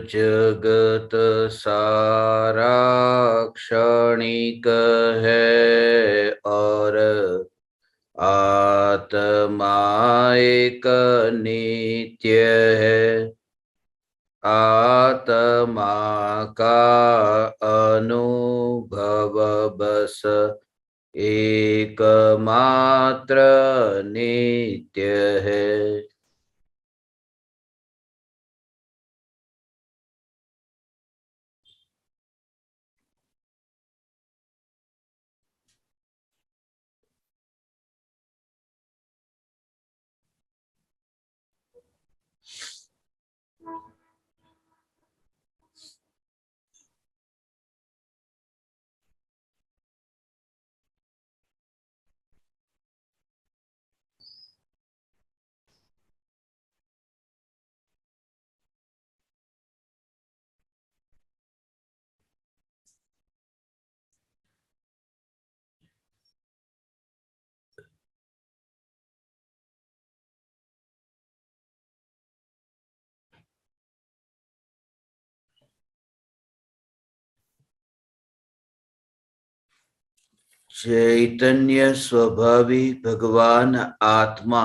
जगत सारा क्षणिक है और आत्मा एक नित्य है। आत्मा का अनुभव बस एकमात्र नित्य है। चैतन्य स्वभावी भगवान आत्मा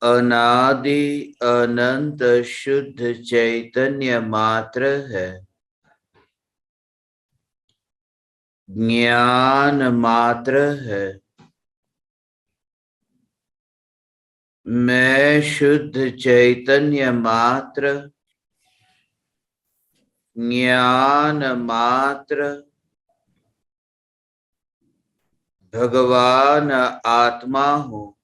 अनादि अनंत शुद्ध चैतन्य मात्र है। ज्ञान मात्र है। मैं शुद्ध चैतन्य मात्र, ज्ञान मात्र, भगवान आत्मा हूँ।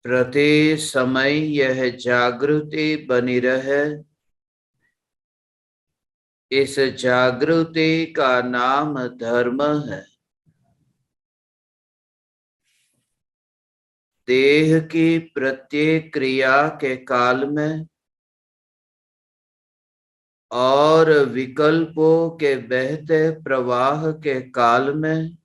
प्रति समय यह जागृति बनी रहे। इस जागृति का नाम धर्म है। देह की प्रत्येक क्रिया के काल में और विकल्पों के बहते प्रवाह के काल में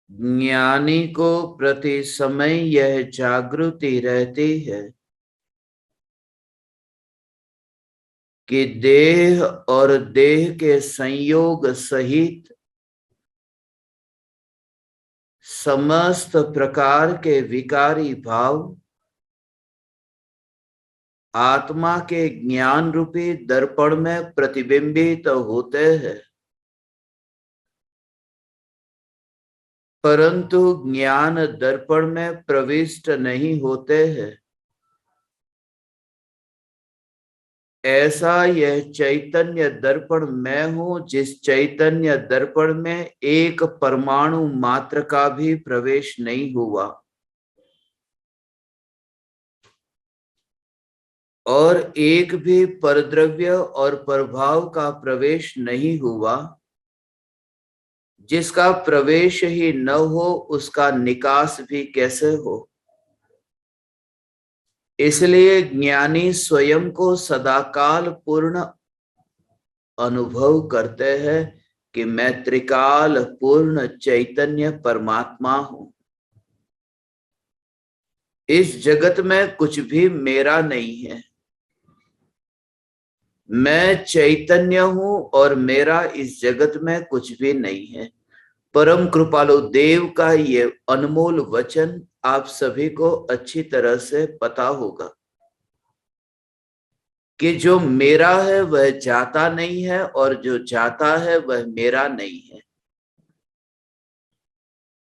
ज्ञानी को प्रति समय यह जागृति रहती है कि देह और देह के संयोग सहित समस्त प्रकार के विकारी भाव आत्मा के ज्ञान रूपी दर्पण में प्रतिबिंबित होते हैं, परंतु ज्ञान दर्पण में प्रविष्ट नहीं होते हैं। ऐसा यह चैतन्य दर्पण मैं हूं, जिस चैतन्य दर्पण में एक परमाणु मात्र का भी प्रवेश नहीं हुआ और एक भी परद्रव्य और प्रभाव का प्रवेश नहीं हुआ। जिसका प्रवेश ही न हो उसका निकास भी कैसे हो। इसलिए ज्ञानी स्वयं को सदाकाल पूर्ण अनुभव करते हैं कि मैं त्रिकाल पूर्ण चैतन्य परमात्मा हूं। इस जगत में कुछ भी मेरा नहीं है। मैं चैतन्य हूं और मेरा इस जगत में कुछ भी नहीं है। परम कृपालु देव का ये अनमोल वचन आप सभी को अच्छी तरह से पता होगा कि जो मेरा है वह जाता नहीं है और जो जाता है वह मेरा नहीं है।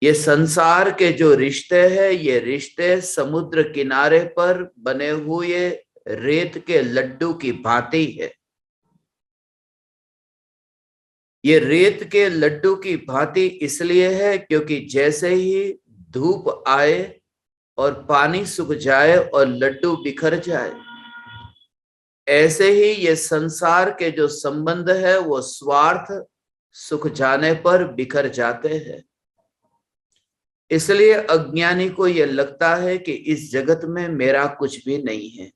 ये संसार के जो रिश्ते हैं, ये रिश्ते समुद्र किनारे पर बने हुए रेत के लड्डू की भांति है। ये रेत के लड्डू की भांति इसलिए है क्योंकि जैसे ही धूप आए और पानी सूख जाए और लड्डू बिखर जाए, ऐसे ही ये संसार के जो संबंध है वो स्वार्थ सूख जाने पर बिखर जाते हैं। इसलिए अज्ञानी को यह लगता है कि इस जगत में मेरा कुछ भी नहीं है,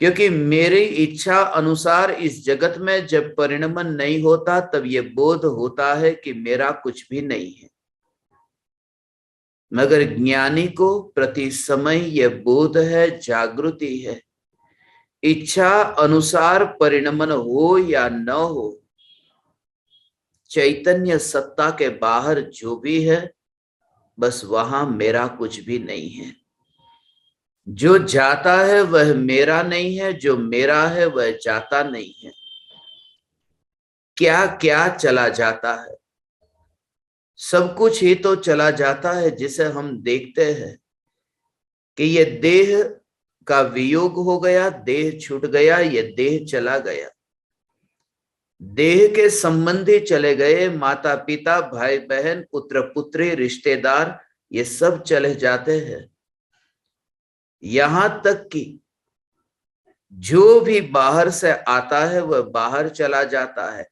क्योंकि मेरी इच्छा अनुसार इस जगत में जब परिणमन नहीं होता तब यह बोध होता है कि मेरा कुछ भी नहीं है। मगर ज्ञानी को प्रति समय यह बोध है, जागृति है, इच्छा अनुसार परिणमन हो या न हो, चैतन्य सत्ता के बाहर जो भी है बस वहां मेरा कुछ भी नहीं है। जो जाता है वह मेरा नहीं है, जो मेरा है वह जाता नहीं है। क्या क्या चला जाता है? सब कुछ ही तो चला जाता है जिसे हम देखते हैं कि ये देह का वियोग हो गया, देह छूट गया, ये देह चला गया। देह के संबंधी चले गए, माता पिता, भाई बहन, पुत्र पुत्री, रिश्तेदार, ये सब चले जाते हैं। यहां तक कि जो भी बाहर से आता है वह बाहर चला जाता है।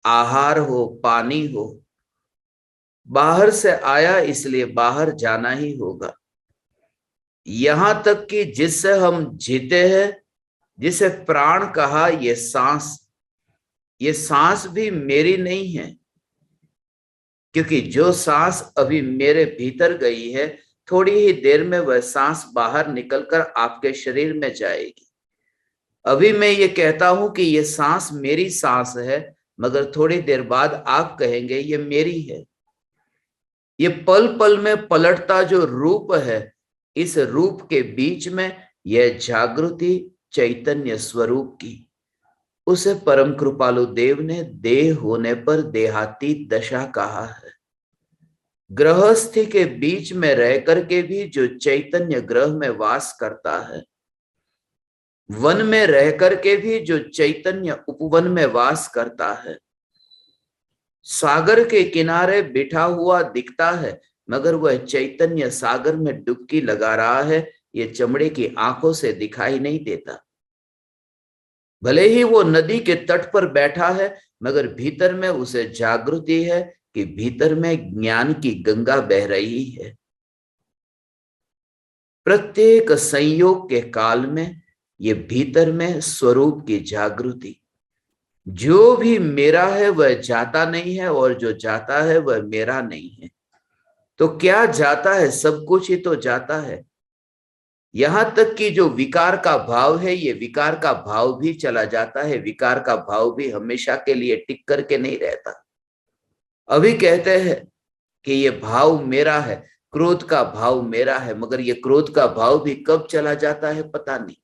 आहार हो, पानी हो, बाहर से आया इसलिए बाहर जाना ही होगा। यहां तक कि जिससे हम जीते हैं, जिसे प्राण कहा, ये सांस भी मेरी नहीं है, क्योंकि जो सांस अभी मेरे भीतर गई है, थोड़ी ही देर में वह सांस बाहर निकलकर आपके शरीर में जाएगी। अभी मैं ये कहता हूं कि ये सांस मेरी सांस है, मगर थोड़ी देर बाद आप कहेंगे ये मेरी है। ये पल पल में पलटता जो रूप है, इस रूप के बीच में यह जागृति चैतन्य स्वरूप की, उसे परम कृपालु देव ने देह होने पर देहातीत दशा कहा है। गृहस्थी के बीच में रह करके भी जो चैतन्य ग्रह में वास करता है, वन में रह करके भी जो चैतन्य उपवन में वास करता है, सागर के किनारे बिठा हुआ दिखता है मगर वह चैतन्य सागर में डुबकी लगा रहा है, ये चमड़े की आंखों से दिखाई नहीं देता। भले ही वो नदी के तट पर बैठा है मगर भीतर में उसे जागृति है कि भीतर में ज्ञान की गंगा बह रही है। प्रत्येक संयोग के काल में ये भीतर में स्वरूप की जागृति, जो भी मेरा है वह जाता नहीं है और जो जाता है वह मेरा नहीं है। तो क्या जाता है? सब कुछ ही तो जाता है। यहां तक कि जो विकार का भाव है, ये विकार का भाव भी चला जाता है। विकार का भाव भी हमेशा के लिए टिक करके नहीं रहता। अभी कहते हैं कि ये भाव मेरा है, क्रोध का भाव मेरा है, मगर ये क्रोध का भाव भी कब चला जाता है पता नहीं।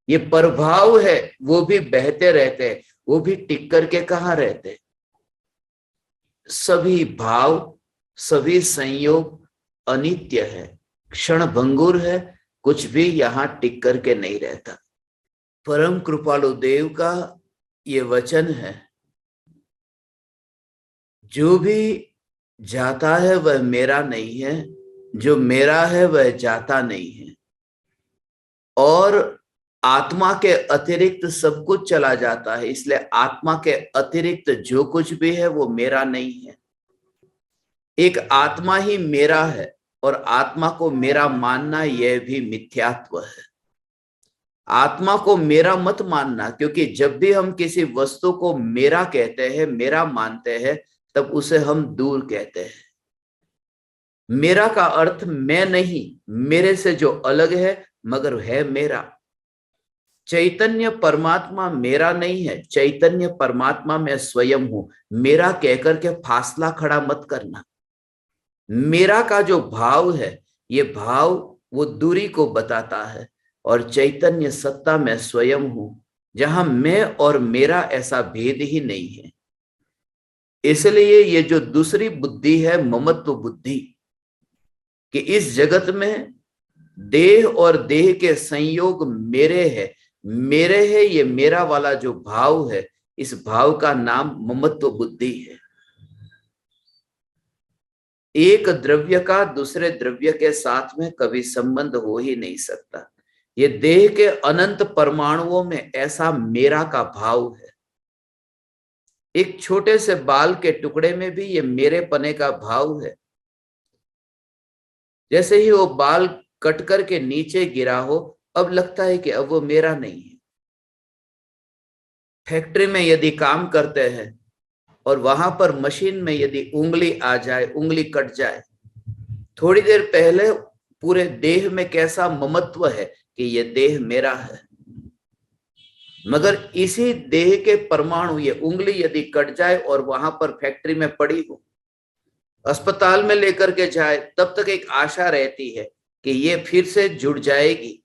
ये प्रभाव है, वो भी बहते रहते हैं, वो भी टिक करके कहाँ रहते। सभी भाव, सभी संयोग अनित्य है, क्षण भंगुर है, कुछ भी यहां टिक करके नहीं रहता। परम कृपालु देव का ये वचन है, जो भी जाता है वह मेरा नहीं है, जो मेरा है वह जाता नहीं है। और आत्मा के अतिरिक्त सब कुछ चला जाता है, इसलिए आत्मा के अतिरिक्त जो कुछ भी है वो मेरा नहीं है। एक आत्मा ही मेरा है और आत्मा को मेरा मानना यह भी मिथ्यात्व है। आत्मा को मेरा मत मानना, क्योंकि जब भी हम किसी वस्तु को मेरा कहते हैं, मेरा मानते हैं, तब उसे हम दूर कहते हैं। मेरा का अर्थ मैं नहीं, मेरे से जो अलग है मगर है मेरा। चैतन्य परमात्मा मेरा नहीं है, चैतन्य परमात्मा मैं स्वयं हूं। मेरा कहकर के फासला खड़ा मत करना। मेरा का जो भाव है, ये भाव वो दूरी को बताता है, और चैतन्य सत्ता मैं स्वयं हूं, जहां मैं और मेरा ऐसा भेद ही नहीं है। इसलिए ये जो दूसरी बुद्धि है, ममत्व बुद्धि, कि इस जगत में देह और देह के संयोग मेरे है, ये मेरा वाला जो भाव है, इस भाव का नाम ममत्व बुद्धि है। एक द्रव्य का दूसरे द्रव्य के साथ में कभी संबंध हो ही नहीं सकता। ये देह के अनंत परमाणुओं में ऐसा मेरा का भाव है। एक छोटे से बाल के टुकड़े में भी ये मेरे पने का भाव है। जैसे ही वो बाल कट करके नीचे गिरा हो, अब लगता है कि अब वो मेरा नहीं है। फैक्ट्री में यदि काम करते हैं और वहां पर मशीन में यदि उंगली आ जाए, उंगली कट जाए, थोड़ी देर पहले पूरे देह में कैसा ममत्व है कि ये देह मेरा है, मगर इसी देह के परमाणु, ये उंगली यदि कट जाए और वहां पर फैक्ट्री में पड़ी हो, अस्पताल में लेकर के जाए, तब तक एक आशा रहती है कि ये फिर से जुड़ जाएगी।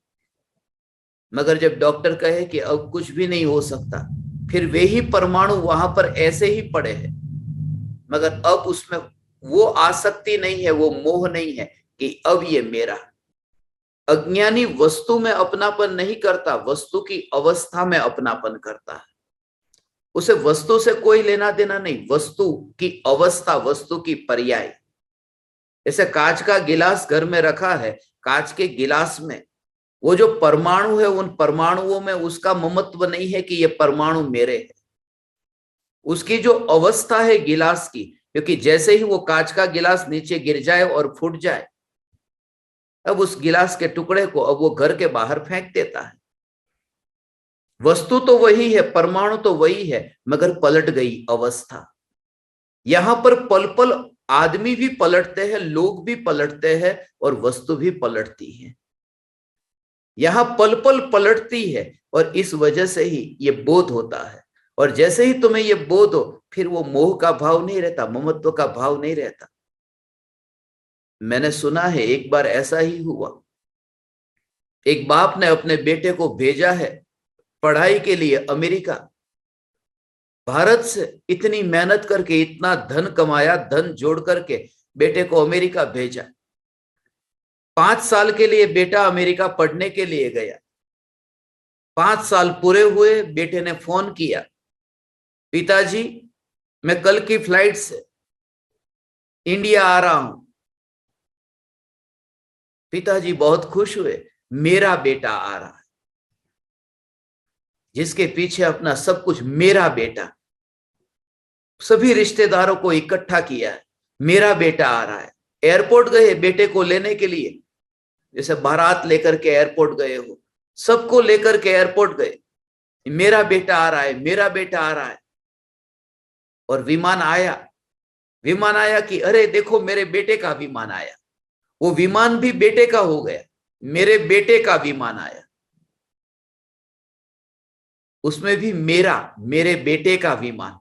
मगर जब डॉक्टर कहे कि अब कुछ भी नहीं हो सकता, फिर वे ही परमाणु वहां पर ऐसे ही पड़े हैं, मगर अब उसमें वो आसक्ति नहीं है, वो मोह नहीं है कि अब ये मेरा। अज्ञानी वस्तु में अपनापन नहीं करता, वस्तु की अवस्था में अपनापन करता है। उसे वस्तु से कोई लेना देना नहीं, वस्तु की अवस्था, वस्तु की पर्याय। जैसे कांच का गिलास घर में रखा है, कांच के गिलास में वो जो परमाणु है, उन परमाणुओं में उसका ममत्व नहीं है कि ये परमाणु मेरे है। उसकी जो अवस्था है गिलास की, क्योंकि जैसे ही वो कांच का गिलास नीचे गिर जाए और फूट जाए, अब उस गिलास के टुकड़े को अब वो घर के बाहर फेंक देता है। वस्तु तो वही है, परमाणु तो वही है, मगर पलट गई अवस्था। यहां पर पल पल आदमी भी पलटते हैं, लोग भी पलटते हैं और वस्तु भी पलटती है। यहां पल पल पलटती है और इस वजह से ही ये बोध होता है। और जैसे ही तुम्हें ये बोध हो, फिर वो मोह का भाव नहीं रहता, ममत्व का भाव नहीं रहता। मैंने सुना है एक बार ऐसा ही हुआ। एक बाप ने अपने बेटे को भेजा है पढ़ाई के लिए अमेरिका। भारत से इतनी मेहनत करके, इतना धन कमाया, धन जोड़ करके बेटे को अमेरिका भेजा। 5 साल के लिए बेटा अमेरिका पढ़ने के लिए गया। 5 साल पूरे हुए, बेटे ने फोन किया, पिताजी मैं कल की फ्लाइट से इंडिया आ रहा हूं। पिताजी बहुत खुश हुए, मेरा बेटा आ रहा है, जिसके पीछे अपना सब कुछ, मेरा बेटा। सभी रिश्तेदारों को इकट्ठा किया है, मेरा बेटा आ रहा है। एयरपोर्ट गए बेटे को लेने के लिए, जैसे बारात लेकर के एयरपोर्ट गए हो, सबको लेकर के एयरपोर्ट गए, मेरा बेटा आ रहा है, मेरा बेटा आ रहा है। और विमान आया, विमान आया कि अरे देखो मेरे बेटे का विमान आया। वो विमान भी बेटे का हो गया, मेरे बेटे का विमान आया, उसमें भी मेरा, मेरे बेटे का विमान।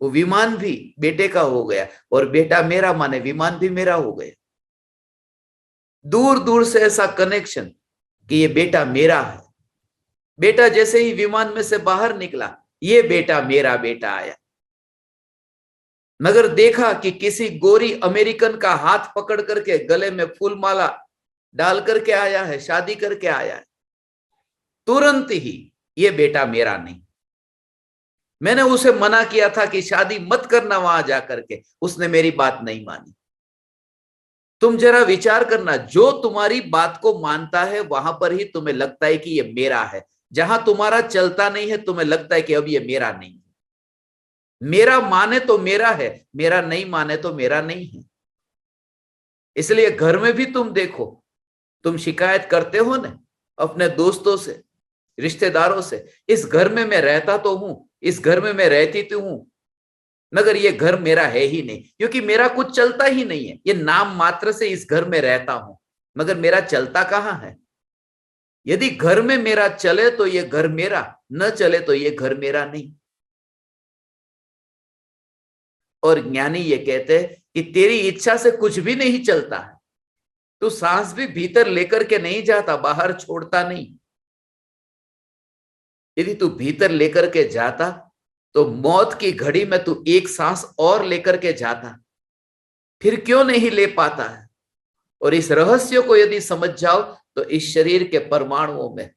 वो विमान भी बेटे का हो गया और बेटा मेरा माने विमान भी मेरा हो गया। दूर दूर से ऐसा कनेक्शन कि ये बेटा मेरा है। बेटा जैसे ही विमान में से बाहर निकला, ये बेटा मेरा बेटा आया। मगर देखा कि किसी गोरी अमेरिकन का हाथ पकड़ करके गले में फूल माला डाल करके आया है, शादी करके आया है। तुरंत ही ये बेटा मेरा नहीं। मैंने उसे मना किया था कि शादी मत करना वहां जाकर के, उसने मेरी बात नहीं मानी। तुम जरा विचार करना, जो तुम्हारी बात को मानता है वहां पर ही तुम्हें लगता है कि ये मेरा है। जहां तुम्हारा चलता नहीं है, तुम्हें लगता है कि अब ये मेरा नहीं है। मेरा माने तो मेरा है, मेरा नहीं माने तो मेरा नहीं है। इसलिए घर में भी तुम देखो, तुम शिकायत करते हो ना अपने दोस्तों से, रिश्तेदारों से, इस घर में मैं रहता तो हूं, इस घर में मैं रहती तो हूं, मगर ये घर मेरा है ही नहीं, क्योंकि मेरा कुछ चलता ही नहीं है। ये नाम मात्र से इस घर में रहता हूं, मगर मेरा चलता कहां है। यदि घर में मेरा चले तो ये घर मेरा, न चले तो ये घर मेरा नहीं। और ज्ञानी ये कहते हैं कि तेरी इच्छा से कुछ भी नहीं चलता है। तू सांस भी भीतर लेकर के नहीं जाता, बाहर छोड़ता नहीं। यदि तू भीतर लेकर के जाता तो मौत की घड़ी में तू एक सांस और लेकर के जाता, फिर क्यों नहीं ले पाता है। और इस रहस्य को यदि समझ जाओ तो इस शरीर के परमाणुओं में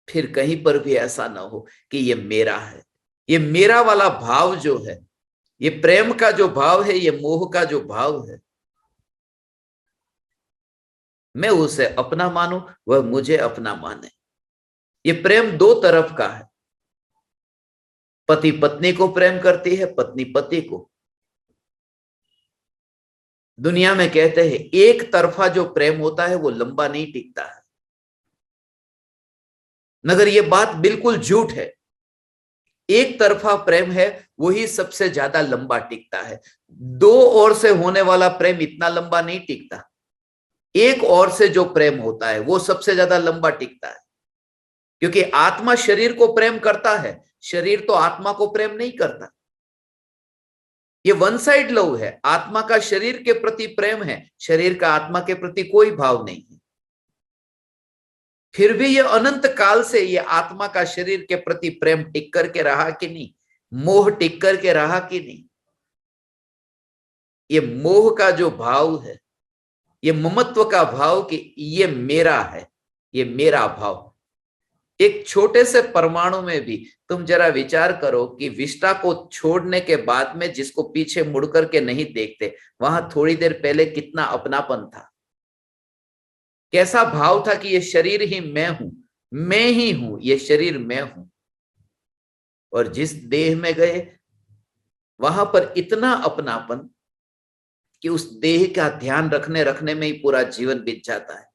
फिर कहीं पर भी ऐसा ना हो कि ये मेरा है। ये मेरा वाला भाव जो है, ये प्रेम का जो भाव है, ये मोह का जो भाव है, मैं उसे अपना मानूं, वह मुझे अपना माने। ये प्रेम दो तरफ का है। पति पत्नी को प्रेम करती है, पत्नी पति को। दुनिया में कहते हैं एक तरफा जो प्रेम होता है वो लंबा नहीं टिकता है, मगर ये बात बिल्कुल झूठ है। एक तरफा प्रेम है वही सबसे ज्यादा लंबा टिकता है। दो ओर से होने वाला प्रेम इतना लंबा नहीं टिकता। एक ओर से जो प्रेम होता है वो सबसे ज्यादा लंबा टिकता है, क्योंकि आत्मा शरीर को प्रेम करता है, शरीर तो आत्मा को प्रेम नहीं करता। ये वन साइड लव है। आत्मा का शरीर के प्रति प्रेम है, शरीर का आत्मा के प्रति कोई भाव नहीं है। फिर भी ये अनंत काल से ये आत्मा का शरीर के प्रति प्रेम टिक करके रहा कि नहीं, मोह टिक करके रहा कि नहीं। ये मोह का जो भाव है, ये ममत्व का भाव कि ये मेरा है, ये मेरा भाव। एक छोटे से परमाणु में भी तुम जरा विचार करो कि विष्टा को छोड़ने के बाद में जिसको पीछे मुड़ करके नहीं देखते, वहां थोड़ी देर पहले कितना अपनापन था, कैसा भाव था कि ये शरीर ही मैं हूं, मैं ही हूं, ये शरीर मैं हूं। और जिस देह में गए वहां पर इतना अपनापन कि उस देह का ध्यान रखने रखने में ही पूरा जीवन बीत जाता है।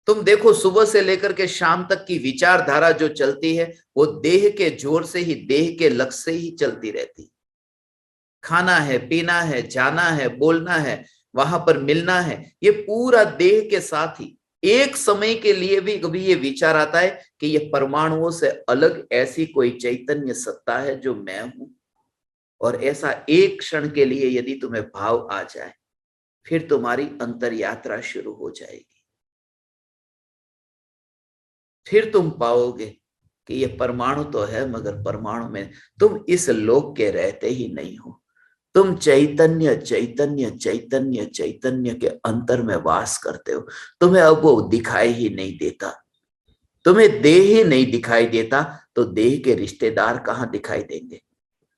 तुम देखो सुबह से लेकर के शाम तक की विचारधारा जो चलती है वो देह के जोर से ही, देह के लक्ष्य से ही चलती रहती। खाना है, पीना है, जाना है, बोलना है, वहां पर मिलना है, ये पूरा देह के साथ ही। एक समय के लिए भी कभी ये विचार आता है कि ये परमाणुओं से अलग ऐसी कोई चैतन्य सत्ता है जो मैं हूं? और ऐसा एक क्षण के लिए यदि तुम्हें भाव आ जाए, फिर तुम्हारी अंतर यात्रा शुरू हो जाएगी। फिर तुम पाओगे कि ये परमाणु तो है, मगर परमाणु में तुम इस लोक के रहते ही नहीं हो। तुम चैतन्य चैतन्य चैतन्य चैतन्य के अंतर में वास करते हो। तुम्हें अब वो दिखाई ही नहीं देता। तुम्हें देह ही नहीं दिखाई देता तो देह के रिश्तेदार कहां दिखाई देंगे।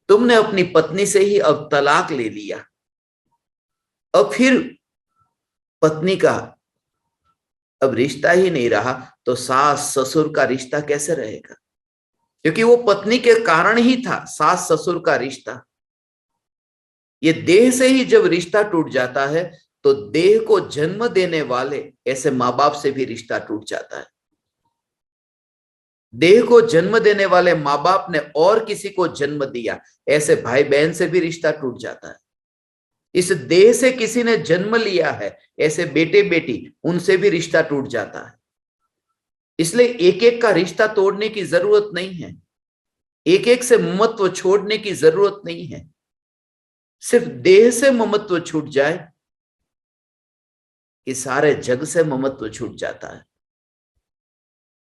तुमने अपनी पत्नी से ही अब तलाक ले लिया, अब फिर पत्नी का अब रिश्ता ही नहीं रहा तो सास ससुर का रिश्ता कैसे रहेगा? क्योंकि वो पत्नी के कारण ही था सास ससुर का रिश्ता। ये देह से ही जब रिश्ता टूट जाता है तो देह को जन्म देने वाले ऐसे माँ बाप से भी रिश्ता टूट जाता है। देह को जन्म देने वाले माँ बाप ने और किसी को जन्म दिया, ऐसे भाई बहन से भी रिश्ता टूट जाता है। इस देह से किसी ने जन्म लिया है, ऐसे बेटे बेटी, उनसे भी रिश्ता टूट जाता है। इसलिए एक एक का रिश्ता तोड़ने की जरूरत नहीं है, एक एक से ममत्व छोड़ने की जरूरत नहीं है। सिर्फ देह से ममत्व छूट जाए कि सारे जग से ममत्व छूट जाता है।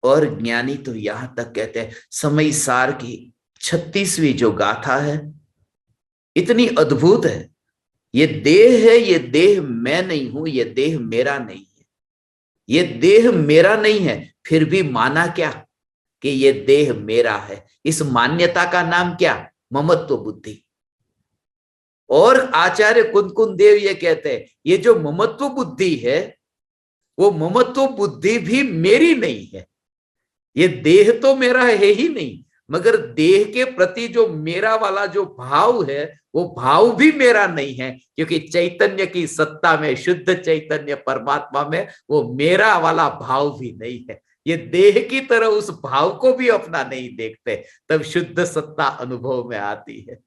और ज्ञानी तो यहां तक कहते हैं, समय सार की 36वीं जो गाथा है इतनी अद्भुत है। ये देह है, ये देह मैं नहीं हूं, ये देह मेरा नहीं है। ये देह मेरा नहीं है, फिर भी माना क्या कि ये देह मेरा है। इस मान्यता का नाम क्या? ममत्व बुद्धि। और आचार्य कुंदकुंद देव ये कहते हैं, ये जो ममत्व बुद्धि है वो ममत्व बुद्धि भी मेरी नहीं है। ये देह तो मेरा है ही नहीं, मगर देह के प्रति जो मेरा वाला जो भाव है वो भाव भी मेरा नहीं है, क्योंकि चैतन्य की सत्ता में, शुद्ध चैतन्य परमात्मा में वो मेरा वाला भाव भी नहीं है। ये देह की तरह उस भाव को भी अपना नहीं देखते, तब शुद्ध सत्ता अनुभव में आती है।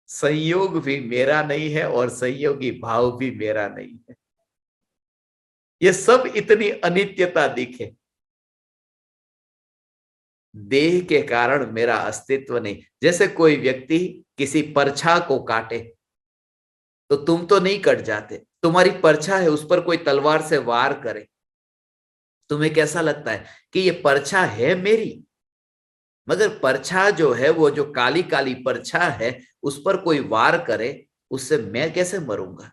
संयोग भी मेरा नहीं है और संयोगी भाव भी मेरा नहीं है। ये सब इतनी अनित्यता दिखे, देह के कारण मेरा अस्तित्व नहीं। जैसे कोई व्यक्ति किसी परछा को काटे तो तुम तो नहीं कट जाते, तुम्हारी परछा है, उस पर कोई तलवार से वार करे, तुम्हें कैसा लगता है कि ये परछा है मेरी? मगर परछा जो है, वो जो काली काली परछा है, उस पर कोई वार करे, उससे मैं कैसे मरूंगा?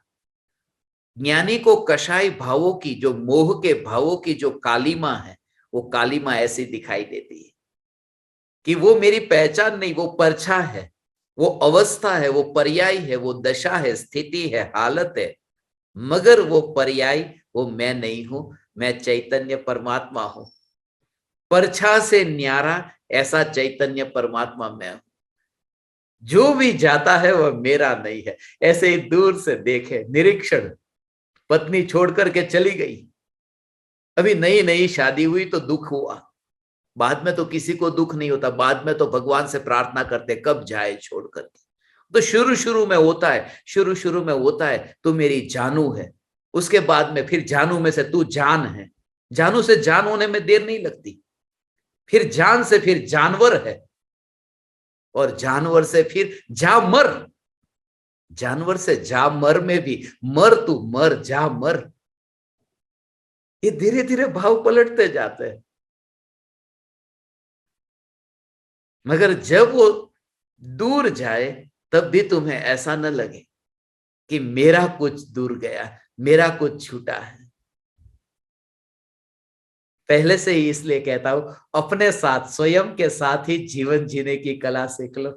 ज्ञानी को कषाय भावों की, जो मोह के भावों की जो कालीमा है, वो कालीमा ऐसी दिखाई देती है कि वो मेरी पहचान नहीं, वो परछा है, वो अवस्था है, वो पर्याय है, वो दशा है, स्थिति है, हालत है। मगर वो पर्याय, वो मैं नहीं हूं, मैं चैतन्य परमात्मा हूं। परछा से न्यारा ऐसा चैतन्य परमात्मा मैं हूं। जो भी जाता है वह मेरा नहीं है। ऐसे ही दूर से देखे, निरीक्षण। पत्नी छोड़ करके चली गई। अभी नई नई शादी हुई तो दुख हुआ, बाद में तो किसी को दुख नहीं होता, बाद में तो भगवान से प्रार्थना करते कब जाए छोड़ करके। तो शुरू शुरू में होता है, शुरू शुरू में होता है तू मेरी जानू है, उसके बाद में फिर जानू में से तू जान है, जानू से जान होने में देर नहीं लगती, फिर जान से फिर जानवर है, और जानवर से फिर जा मर, जानवर से जा मर में भी मर, तू मर, जा मर। ये धीरे धीरे भाव पलटते जाते हैं। मगर जब वो दूर जाए तब भी तुम्हें ऐसा न लगे कि मेरा कुछ दूर गया, मेरा कुछ छूटा है। पहले से ही इसलिए कहता हूं, अपने साथ, स्वयं के साथ ही जीवन जीने की कला सीख लो।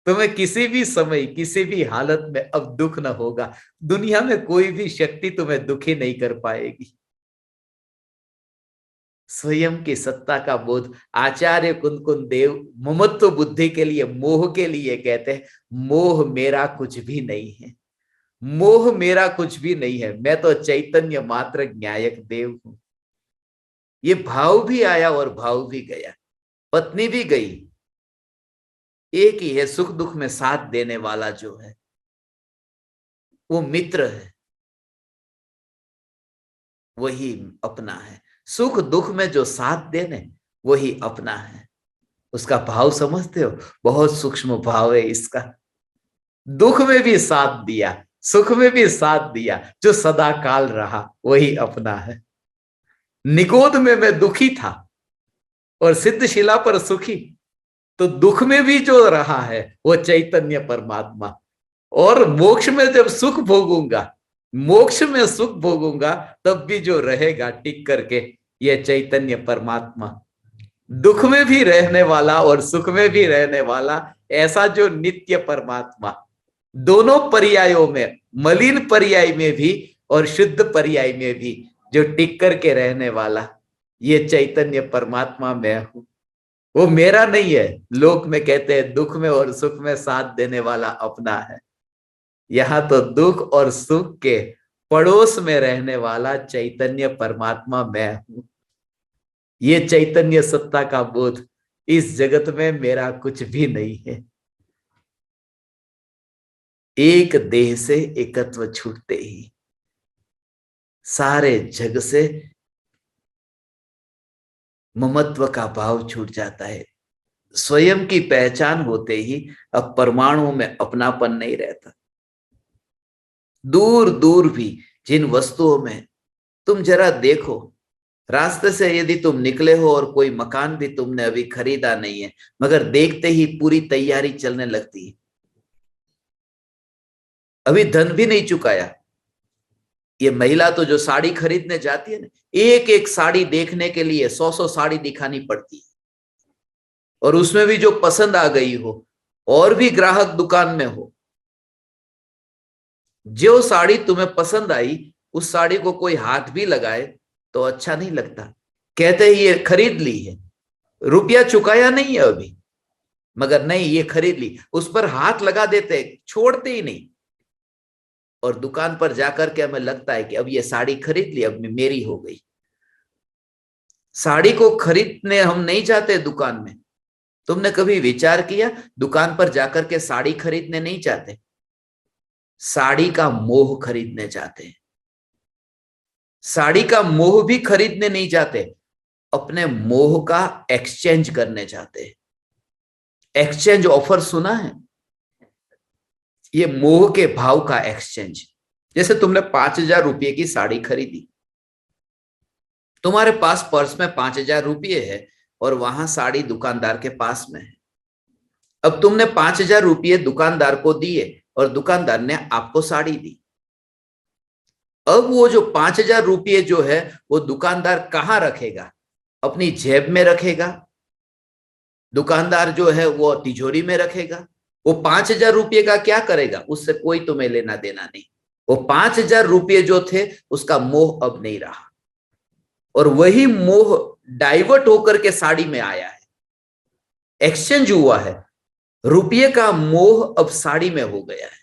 तुम्हें किसी भी समय, किसी भी हालत में अब दुख न होगा। दुनिया में कोई भी शक्ति तुम्हें दुखी नहीं कर पाएगी। स्वयं की सत्ता का बोध आचार्य कुंदकुंद देव ममत्व बुद्धि के लिए, मोह के लिए कहते हैं, मोह मेरा कुछ भी नहीं है, मोह मेरा कुछ भी नहीं है, मैं तो चैतन्य मात्र ज्ञायक देव हूं। ये भाव भी आया और भाव भी गया, पत्नी भी गई। एक ही है, सुख दुख में साथ देने वाला जो है वो मित्र है, वही अपना है। सुख दुख में जो साथ देने वही अपना है। उसका भाव समझते हो? बहुत सूक्ष्म भाव है इसका। दुख में भी साथ दिया, सुख में भी साथ दिया, जो सदा काल रहा वही अपना है। निगोद में मैं दुखी था और सिद्धशिला पर सुखी, तो दुख में भी जो रहा है वो चैतन्य परमात्मा। और मोक्ष में जब सुख भोगूंगा, मोक्ष में सुख भोगूंगा, तब भी जो रहेगा टिक करके ये चैतन्य परमात्मा। दुख में भी रहने वाला और सुख में भी रहने वाला, ऐसा जो नित्य परमात्मा, दोनों पर्यायों में, मलिन पर्याय में भी और शुद्ध पर्याय में भी जो टिक करके रहने वाला, ये चैतन्य परमात्मा मैं हूं। वो मेरा नहीं है। लोक में कहते हैं दुख में और सुख में साथ देने वाला अपना है। यहां तो दुख और सुख के पड़ोस में रहने वाला चैतन्य परमात्मा मैं हूं। ये चैतन्य सत्ता का बोध, इस जगत में मेरा कुछ भी नहीं है। एक देह से एकत्व छूटते ही सारे जग से ममत्व का भाव छूट जाता है। स्वयं की पहचान होते ही अब परमाणु में अपनापन नहीं रहता। दूर दूर भी जिन वस्तुओं में, तुम जरा देखो, रास्ते से यदि तुम निकले हो और कोई मकान भी तुमने अभी खरीदा नहीं है, मगर देखते ही पूरी तैयारी चलने लगती है। अभी धन भी नहीं चुकाया। ये महिला तो जो साड़ी खरीदने जाती है ना, एक एक साड़ी देखने के लिए 100 साड़ी दिखानी पड़ती है, और उसमें भी जो पसंद आ गई हो, और भी ग्राहक दुकान में हो, जो साड़ी तुम्हें पसंद आई उस साड़ी को कोई हाथ भी लगाए तो अच्छा नहीं लगता। कहते हैं ये खरीद ली है, रुपया चुकाया नहीं है अभी, मगर नहीं ये खरीद ली, उस पर हाथ लगा देते, छोड़ते ही नहीं। और दुकान पर जाकर के हमें लगता है कि अब ये साड़ी खरीद ली, अब मेरी हो गई। साड़ी को खरीदने हम नहीं जाते दुकान में। तुमने कभी विचार किया, दुकान पर जाकर के साड़ी खरीदने नहीं जाते, साड़ी का मोह खरीदने जाते हैं। साड़ी का मोह भी खरीदने नहीं जाते, अपने मोह का एक्सचेंज करने जाते हैं। एक्सचेंज ऑफर सुना है? ये मोह के भाव का एक्सचेंज। जैसे तुमने 5,000 रुपये की साड़ी खरीदी, तुम्हारे पास पर्स में 5,000 रुपये है और वहां साड़ी दुकानदार के पास में है। अब तुमने 5,000 रुपये दुकानदार को दिए और दुकानदार ने आपको साड़ी दी। अब वो जो 5,000 रुपये जो है वो दुकानदार कहां रखेगा? अपनी जेब में रखेगा। दुकानदार जो है वो तिजोरी में रखेगा। वो 5,000 रुपये का क्या करेगा? उससे कोई तुम्हें लेना देना नहीं। वो 5,000 रुपये जो थे उसका मोह अब नहीं रहा, और वही मोह डाइवर्ट होकर के साड़ी में आया है, एक्सचेंज हुआ है। रुपये का मोह अब साड़ी में हो गया है,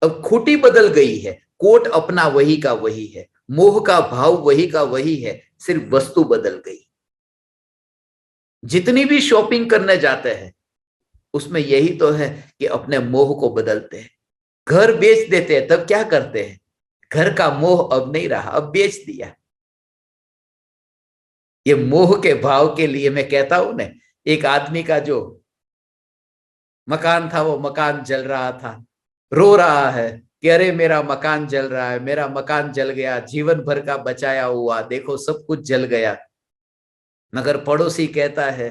अब खूंटी बदल गई है, कोट अपना वही का वही है, मोह का भाव वही का वही है, सिर्फ वस्तु बदल गई। जितनी भी शॉपिंग करने जाते हैं उसमें यही तो है कि अपने मोह को बदलते हैं। घर बेच देते हैं तब क्या करते हैं, घर का मोह अब नहीं रहा, अब बेच दिया। ये मोह के भाव के लिए मैं कहता हूं ना, एक आदमी का जो मकान था वो मकान जल रहा था, रो रहा है कि अरे मेरा मकान जल रहा है, मेरा मकान जल गया, जीवन भर का बचाया हुआ देखो सब कुछ जल गया। मगर पड़ोसी कहता है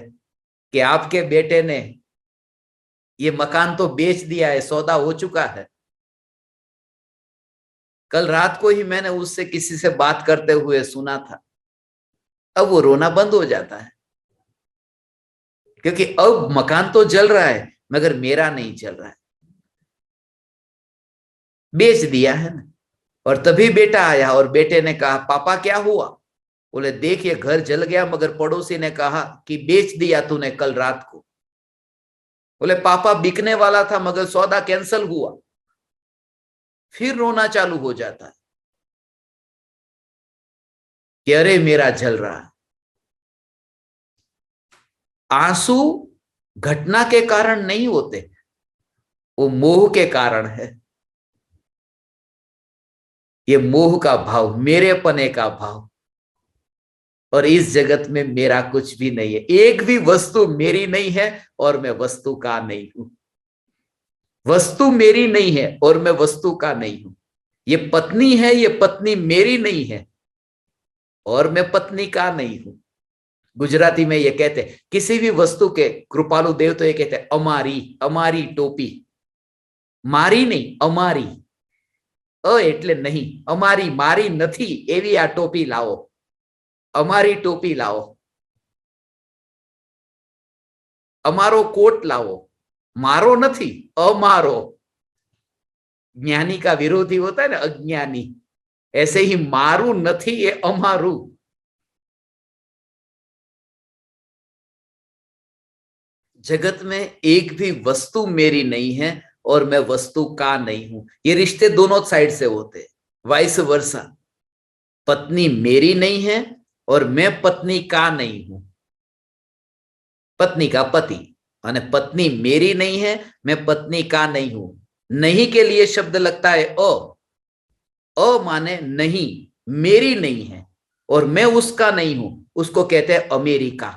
कि आपके बेटे ने ये मकान तो बेच दिया है, सौदा हो चुका है। कल रात को ही मैंने उससे किसी से बात करते हुए सुना था। अब वो रोना बंद हो जाता है क्योंकि अब मकान तो जल रहा है मगर मेरा नहीं जल रहा है, बेच दिया है ना। और तभी बेटा आया और बेटे ने कहा पापा क्या हुआ? बोले देख ये घर जल गया मगर पड़ोसी ने कहा कि बेच दिया तूने कल रात को। बोले पापा बिकने वाला था मगर सौदा कैंसिल हुआ। फिर रोना चालू हो जाता है कि अरे मेरा जल रहा है। आंसू घटना के कारण नहीं होते, वो मोह के कारण है। ये मोह का भाव, मेरेपने का भाव। और इस जगत में मेरा कुछ भी नहीं है, एक भी वस्तु मेरी नहीं है और मैं वस्तु का नहीं हूं। वस्तु मेरी नहीं है और मैं वस्तु का नहीं हूं। ये पत्नी है, ये पत्नी मेरी नहीं है और मैं पत्नी का नहीं हूं। गुजराती में ये कहते हैं, किसी भी वस्तु के कृपालु देव तो ये कहते हैं अमारी, अमारी टोपी, मारी नहीं अमारी। એટલે નહીં, અમારી મારી નથી એવી આ ટોપી લાવો, અમારી ટોપી લાવો, અમારો કોટ लाओ, मारो नहीं अमारो। ज्ञानी का विरोधी होता है ना अज्ञानी, ऐसे ही मारू नहीं ये अमारू। जगत में एक भी वस्तु मेरी नहीं है और मैं वस्तु का नहीं हूं। ये रिश्ते दोनों साइड से होते, वाइस वर्सा। पत्नी मेरी नहीं है और मैं पत्नी का नहीं हूं। पत्नी का पति और पत्नी मेरी नहीं है, मैं पत्नी का नहीं हूं। नहीं के लिए शब्द लगता है अ माने नहीं, मेरी नहीं है और मैं उसका नहीं हूं, उसको कहते हैं अमेरिका।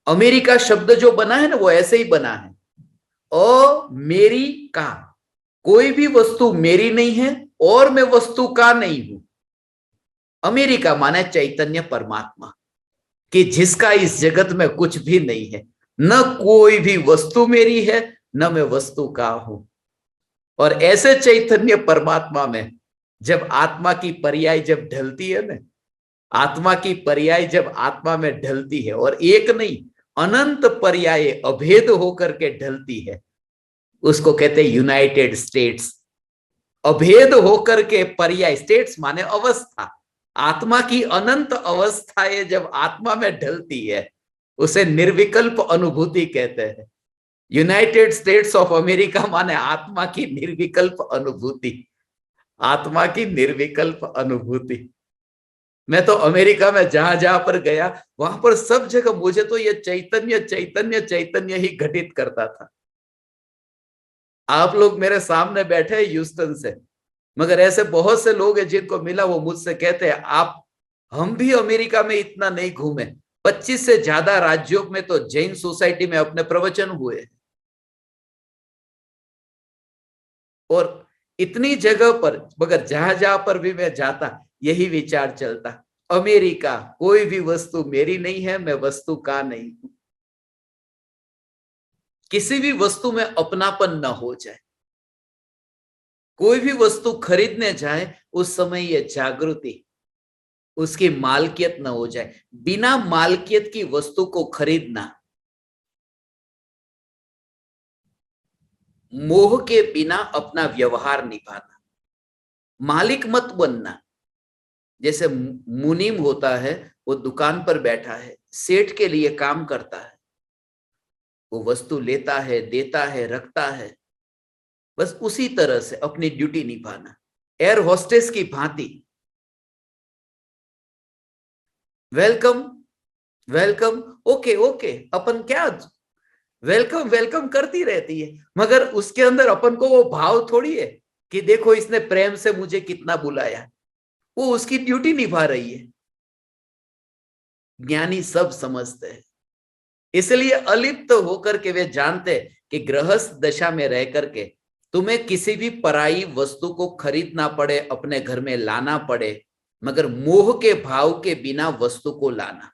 अमेरिका शब्द जो बना है ना वो ऐसे ही बना है, मेरी का। कोई भी वस्तु मेरी नहीं है और मैं वस्तु का नहीं हूं। अमेरिका माने चैतन्य परमात्मा, कि जिसका इस जगत में कुछ भी नहीं है। न कोई भी वस्तु मेरी है न मैं वस्तु का हूं। और ऐसे चैतन्य परमात्मा में जब आत्मा की पर्याय जब ढलती है ना, आत्मा की पर्याय जब आत्मा में ढलती है और एक नहीं अनंत पर्याय अभेद होकर के ढलती है, उसको कहते हैं यूनाइटेड स्टेट्स। अभेद होकर के पर्याय, स्टेट्स माने अवस्था, आत्मा की अनंत अवस्थाएं जब आत्मा में ढलती है उसे निर्विकल्प अनुभूति कहते हैं। यूनाइटेड स्टेट्स ऑफ अमेरिका माने आत्मा की निर्विकल्प अनुभूति, आत्मा की निर्विकल्प अनुभूति। मैं तो अमेरिका में जहां जहां पर गया वहां पर सब जगह मुझे तो ये चैतन्य चैतन्य चैतन्य ही घटित करता था। आप लोग मेरे सामने बैठे हैं ह्यूस्टन से, मगर ऐसे बहुत से लोग हैं जिनको मिला वो मुझसे कहते हैं आप, हम भी अमेरिका में इतना नहीं घूमे, 25 से ज्यादा राज्यों में तो जैन सोसाइटी में अपने प्रवचन हुए और इतनी जगह पर, मगर जहां जहां पर भी मैं जाता यही विचार चलता, अमेरिका कोई भी वस्तु मेरी नहीं है, मैं वस्तु का नहीं हूं। किसी भी वस्तु में अपनापन न हो जाए। कोई भी वस्तु खरीदने जाए उस समय यह जागृति, उसकी मालकियत न हो जाए। बिना मालकियत की वस्तु को खरीदना, मोह के बिना अपना व्यवहार निभाना, मालिक मत बनना। जैसे मुनीम होता है, वो दुकान पर बैठा है, सेठ के लिए काम करता है, वो वस्तु लेता है, देता है, रखता है, बस उसी तरह से अपनी ड्यूटी निभाना, एयर होस्टेस की भांति। वेलकम वेलकम, ओके ओके, अपन क्या वेलकम वेलकम करती रहती है, मगर उसके अंदर अपन को वो भाव थोड़ी है कि देखो इसने प्रेम से मुझे कितना बुलाया। वो उसकी ड्यूटी निभा रही है। ज्ञानी सब समझते हैं, इसलिए अलिप्त होकर के वे जानते कि गृहस्थ दशा में रह करके तुम्हें किसी भी पराई वस्तु को खरीदना पड़े, अपने घर में लाना पड़े, मगर मोह के भाव के बिना वस्तु को लाना,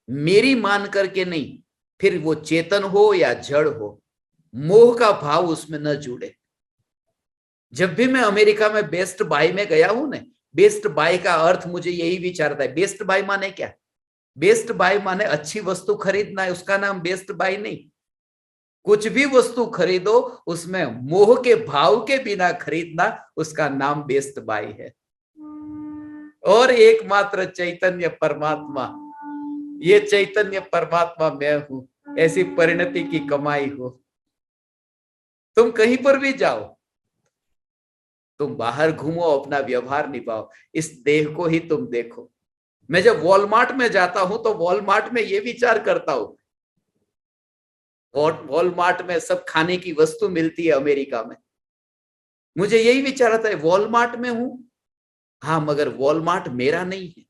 मेरी मान करके नहीं, फिर वो चेतन हो या जड़ हो, मोह का भाव उसमें न जुड़े। जब भी मैं अमेरिका में बेस्ट बाय में गया हूं ना, बेस्ट बाय का अर्थ मुझे यही विचारता है। बेस्ट बाय माने क्या? बेस्ट बाय माने अच्छी वस्तु खरीदना है, उसका नाम बेस्ट बाय नहीं। कुछ भी वस्तु खरीदो उसमें मोह के भाव के बिना खरीदना, उसका नाम बेस्ट बाय है। और एकमात्र चैतन्य परमात्मा, ये चैतन्य परमात्मा मैं हूं, ऐसी परिणति की कमाई हो। तुम कहीं पर भी जाओ, तुम बाहर घूमो, अपना व्यवहार निभाओ, इस देह को ही तुम देखो। मैं जब वॉलमार्ट में जाता हूं तो वॉलमार्ट में ये विचार करता हूं, वॉलमार्ट में सब खाने की वस्तु मिलती है अमेरिका में, मुझे यही विचार आता है वॉलमार्ट में हूं, हाँ, मगर वॉलमार्ट मेरा नहीं है।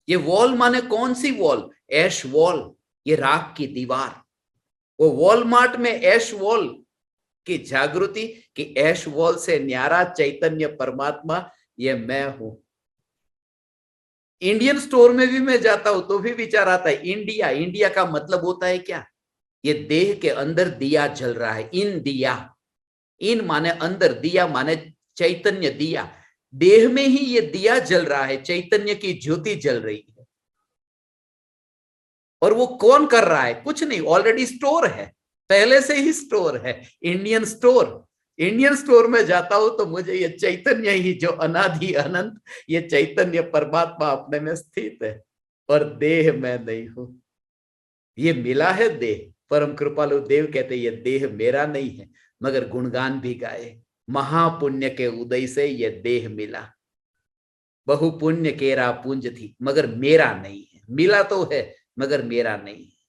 ये वॉल माने कौन सी वॉल? ऐश वॉल, ये राख की दीवार। वो वॉलमार्ट में ऐश वॉल की जागृति कि ऐश वॉल से न्यारा चैतन्य परमात्मा ये मैं हूं। इंडियन स्टोर में भी मैं जाता हूं तो भी विचार आता है इंडिया, इंडिया का मतलब होता है क्या? ये देह के अंदर दिया जल रहा है, इन दिया, इन माने अंदर, दिया माने चैतन्य दिया, देह में ही ये दिया जल रहा है, चैतन्य की ज्योति जल रही है। और वो कौन कर रहा है? कुछ नहीं, ऑलरेडी स्टोर है, पहले से ही स्टोर है। इंडियन स्टोर, इंडियन स्टोर में जाता हूं तो मुझे ये चैतन्य ही जो अनादि अनंत, ये चैतन्य परमात्मा अपने में स्थित है, और देह मैं नहीं हूं। ये मिला है देह। परम कृपालु देव कहते ये देह मेरा नहीं है, मगर गुणगान भी गाए, महापुण्य के उदय से ये देह मिला, बहु पुण्य केरा पुंज थी, मगर मेरा नहीं है। मिला तो है मगर मेरा नहीं है।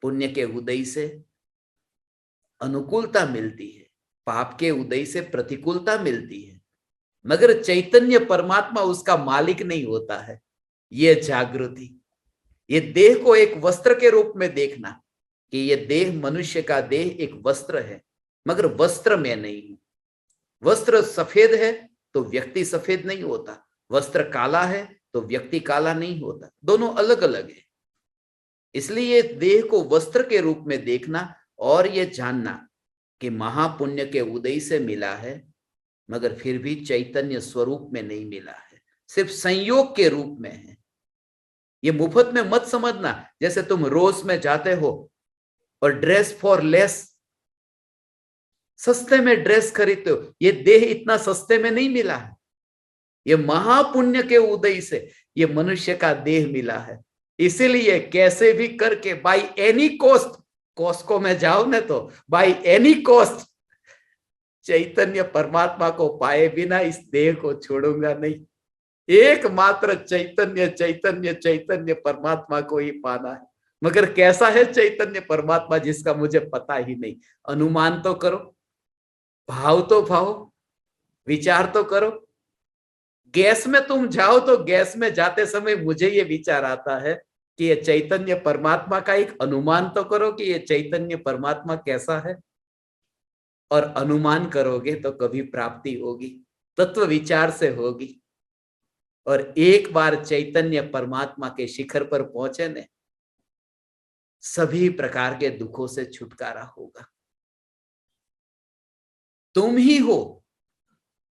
पुण्य के उदय से अनुकूलता मिलती है, पाप के उदय से प्रतिकूलता मिलती है, मगर चैतन्य परमात्मा उसका मालिक नहीं होता है। ये जागृति, ये देह को एक वस्त्र के रूप में देखना कि ये देह, मनुष्य का देह एक वस्त्र है, मगर वस्त्र में नहीं हूं। वस्त्र सफेद है तो व्यक्ति सफेद नहीं होता, वस्त्र काला है तो व्यक्ति काला नहीं होता, दोनों अलग अलग है। इसलिए देह को वस्त्र के रूप में देखना और ये जानना कि महापुण्य के उदय से मिला है, मगर फिर भी चैतन्य स्वरूप में नहीं मिला है, सिर्फ संयोग के रूप में है। ये मुफ्त में मत समझना, जैसे तुम रोज में जाते हो और ड्रेस फॉर लेस, सस्ते में ड्रेस खरीदते हो, ये देह इतना सस्ते में नहीं मिला है, ये महापुण्य के उदय से ये मनुष्य का देह मिला है। इसीलिए कैसे भी करके बाय एनी कॉस्ट, कॉस्को में जाओ ना तो बाय एनी कॉस्ट चैतन्य परमात्मा को पाए बिना इस देह को छोड़ूंगा नहीं। एकमात्र चैतन्य चैतन्य चैतन्य परमात्मा को ही पाना है। मगर कैसा है चैतन्य परमात्मा जिसका मुझे पता ही नहीं? अनुमान तो करो, भाव तो भाव, विचार तो करो। गैस में तुम जाओ तो गैस में जाते समय मुझे ये विचार आता है कि ये चैतन्य परमात्मा का एक अनुमान तो करो कि ये चैतन्य परमात्मा कैसा है, और अनुमान करोगे तो कभी प्राप्ति होगी, तत्व विचार से होगी। और एक बार चैतन्य परमात्मा के शिखर पर पहुंचे ने, सभी प्रकार के दुखों से छुटकारा होगा। तुम ही हो,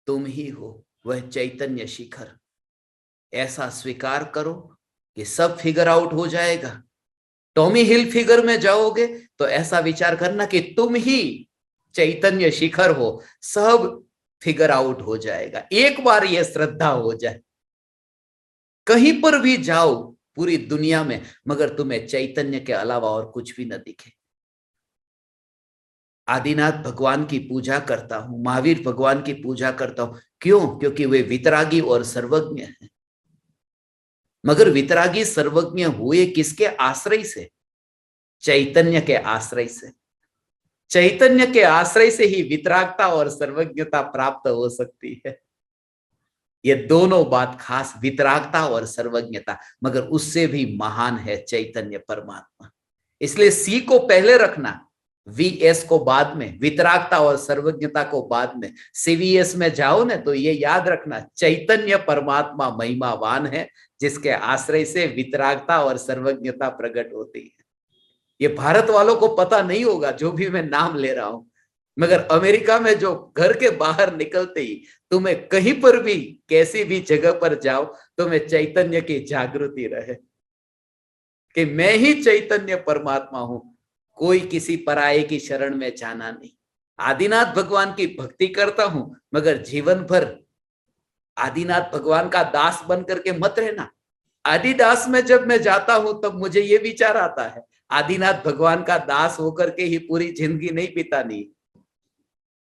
तुम ही हो वह चैतन्य शिखर। ऐसा स्वीकार करो कि सब फिगर आउट हो जाएगा। टॉमी हिल फिगर में जाओगे तो ऐसा विचार करना कि तुम ही चैतन्य शिखर हो, सब फिगर आउट हो जाएगा। एक बार यह श्रद्धा हो जाए, कहीं पर भी जाओ पूरी दुनिया में, मगर तुम्हें चैतन्य के अलावा और कुछ भी न दिखे, आदिनाथ भगवान की पूजा करता हूं, महावीर भगवान की पूजा करता हूं। क्यों? क्योंकि वे वितरागी और सर्वज्ञ हैं। मगर वितरागी सर्वज्ञ हुए किसके आश्रय से? चैतन्य के आश्रय से। चैतन्य के आश्रय से ही वितरागता और सर्वज्ञता प्राप्त हो सकती है। ये दोनों बात खास, वितरागता और सर्वज्ञता, मगर उससे भी महान है चैतन्य परमात्मा। इसलिए सी को पहले रखना, वीएस को बाद में, वितरागता और सर्वज्ञता को बाद में। सीवीएस में जाओ ना तो ये याद रखना, चैतन्य परमात्मा महिमावान है, जिसके आश्रय से वितरागता और सर्वज्ञता प्रकट होती है। ये भारत वालों को पता नहीं होगा जो भी मैं नाम ले रहा हूं, मगर अमेरिका में जो घर के बाहर निकलते ही तुम्हें कहीं पर भी कैसी भी जगह पर जाओ, तुम्हें चैतन्य की जागृति रहे कि मैं ही चैतन्य परमात्मा हूं, कोई किसी पराये की शरण में जाना नहीं। आदिनाथ भगवान की भक्ति करता हूं, मगर जीवन भर आदिनाथ भगवान का दास बन करके मत रहना। आदिदास में जब मैं जाता हूं तब मुझे ये विचार आता है, आदिनाथ भगवान का दास होकर के ही पूरी जिंदगी नहीं बितानी,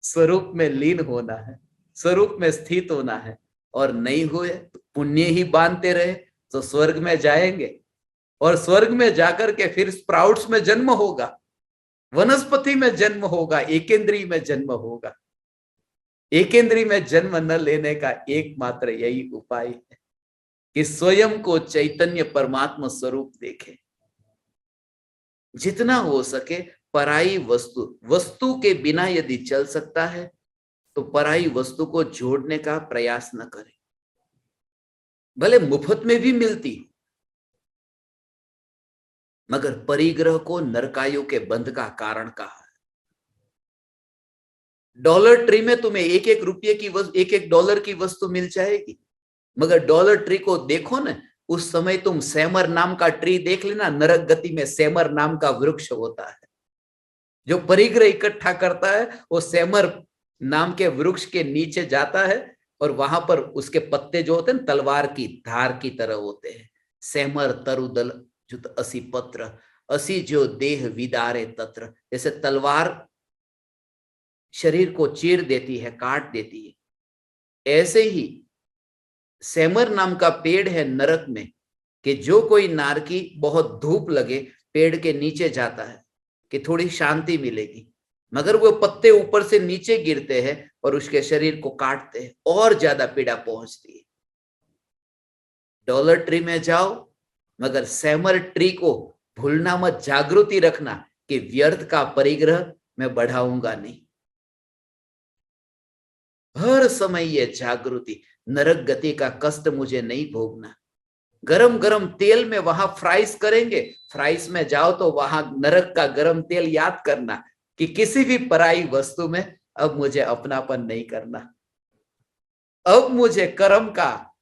स्वरूप में लीन होना है, स्वरूप में स्थित होना है। और नहीं हुए तो पुण्य ही बांधते रहे तो स्वर्ग में जाएंगे, और स्वर्ग में जाकर के फिर स्प्राउट्स में जन्म होगा, वनस्पति में जन्म होगा, एकेंद्री में जन्म होगा। एकेंद्री में जन्म न लेने का एकमात्र यही उपाय है कि स्वयं को चैतन्य परमात्मा स्वरूप देखे। जितना हो सके पराई वस्तु के बिना यदि चल सकता है तो पराई वस्तु को जोड़ने का प्रयास न करें, भले मुफ्त में भी मिलती, मगर परिग्रह को नरकायों के बंध का कारण कहा है। डॉलर ट्री में तुम्हें एक एक रुपये की एक एक डॉलर की वस्तु मिल जाएगी, मगर डॉलर ट्री को देखो ना, उस समय तुम सेमर नाम का ट्री देख लेना, नरक गति में सेमर नाम का वृक्ष होता है। जो परिग्रह इकट्ठा करता है वो सेमर नाम के वृक्ष के नीचे जाता है, और वहां पर उसके पत्ते जो होते हैं तलवार की धार की तरह होते हैं। सेमर तरुदल जुत असी पत्र, असी जो देह विदारे तत्र। जैसे तलवार शरीर को चीर देती है, काट देती है, ऐसे ही सेमर नाम का पेड़ है नरक में, कि जो कोई नारकी बहुत धूप लगे पेड़ के नीचे जाता है कि थोड़ी शांति मिलेगी, मगर वो पत्ते ऊपर से नीचे गिरते हैं और उसके शरीर को काटते हैं, और ज्यादा पीड़ा पहुंचती है। डॉलर ट्री में जाओ, मगर सेमर ट्री को भूलना मत, जागृति रखना कि व्यर्थ का परिग्रह मैं बढ़ाऊंगा नहीं। हर समय ये जागृति, नरक गति का कष्ट मुझे नहीं भोगना। गरम गरम तेल में वहां फ्राइज करेंगे, फ्राइज में जाओ तो वहां नरक का गरम तेल याद करना कि किसी भी पराई वस्तु में अब मुझे अपनापन नहीं करना, अब मुझे कर्म का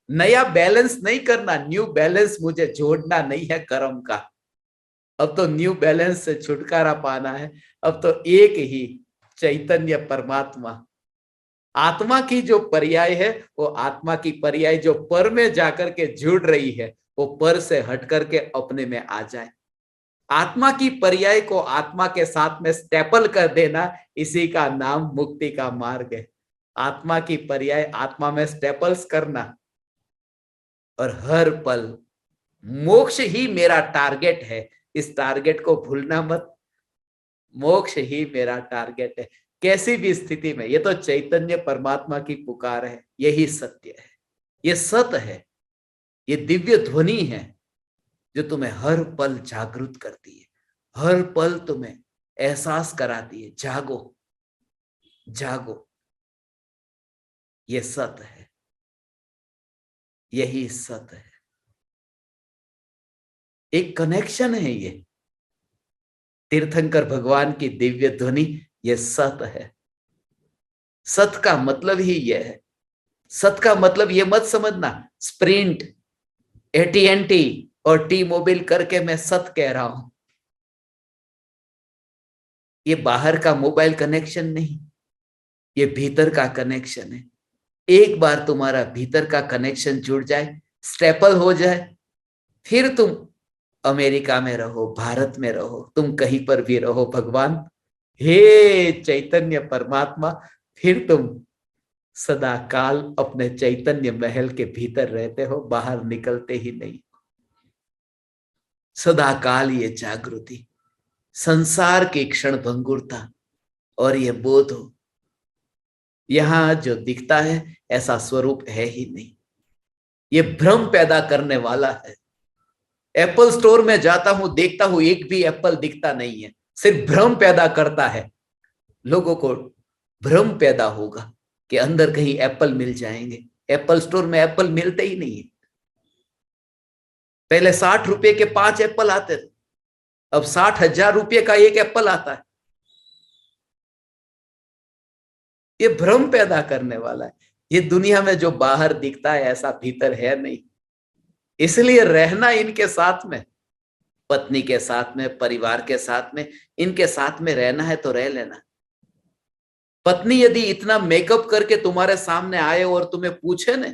नया बैलेंस नहीं करना, न्यू बैलेंस मुझे जोड़ना नहीं है कर्म का। अब तो न्यू बैलेंस से छुटकारा पाना है। अब तो एक ही चैतन्य परमात्मा, आत्मा की जो पर्याय है वो आत्मा की पर्याय जो पर में जाकर के जुड़ रही है, वो पर से हट करके अपने में आ जाए। आत्मा की पर्याय को आत्मा के साथ में स्टेपल कर देना, इसी का नाम मुक्ति का मार्ग है। आत्मा की पर्याय आत्मा में स्टेपल्स करना, और हर पल मोक्ष ही मेरा टारगेट है, इस टारगेट को भूलना मत। मोक्ष ही मेरा टारगेट है, कैसी भी स्थिति में। ये तो चैतन्य परमात्मा की पुकार है, यही सत्य है, ये सत्य है, ये दिव्य ध्वनि है जो तुम्हें हर पल जागृत करती है, हर पल तुम्हें एहसास कराती है, जागो जागो। ये सत्य है, यही सत्य है, एक कनेक्शन है ये। तीर्थंकर भगवान की दिव्य ध्वनि ये सत्य है। सत्य का मतलब ही यह है। सत्य का मतलब ये मत समझना स्प्रिंट, एटीएनटी और टी मोबाइल करके मैं सत्य कह रहा हूं। ये बाहर का मोबाइल कनेक्शन नहीं, ये भीतर का कनेक्शन है। एक बार तुम्हारा भीतर का कनेक्शन जुड़ जाए, स्टेपल हो जाए, फिर तुम अमेरिका में रहो, भारत में रहो, तुम कहीं पर भी रहो, भगवान हे चैतन्य परमात्मा, फिर तुम सदा काल अपने चैतन्य महल के भीतर रहते हो, बाहर निकलते ही नहीं। सदा काल ये जागृति, संसार की क्षण भंगुरता और ये बोध हो, यहां जो दिखता है ऐसा स्वरूप है ही नहीं, ये भ्रम पैदा करने वाला है। एप्पल स्टोर में जाता हूं, देखता हूं, एक भी एप्पल दिखता नहीं है, सिर्फ भ्रम पैदा करता है। लोगों को भ्रम पैदा होगा कि अंदर कहीं एप्पल मिल जाएंगे। एप्पल स्टोर में एप्पल मिलते ही नहीं है। पहले 60 रुपए के 5 एप्पल आते थे, अब 60,000 रुपए का एक एप्पल आता है। ये भ्रम पैदा करने वाला है। ये दुनिया में जो बाहर दिखता है ऐसा भीतर है नहीं। इसलिए रहना इनके साथ में, पत्नी के साथ में, परिवार के साथ में, इनके साथ में रहना है तो रह लेना। पत्नी यदि इतना मेकअप करके तुम्हारे सामने आए और तुम्हें पूछे ना,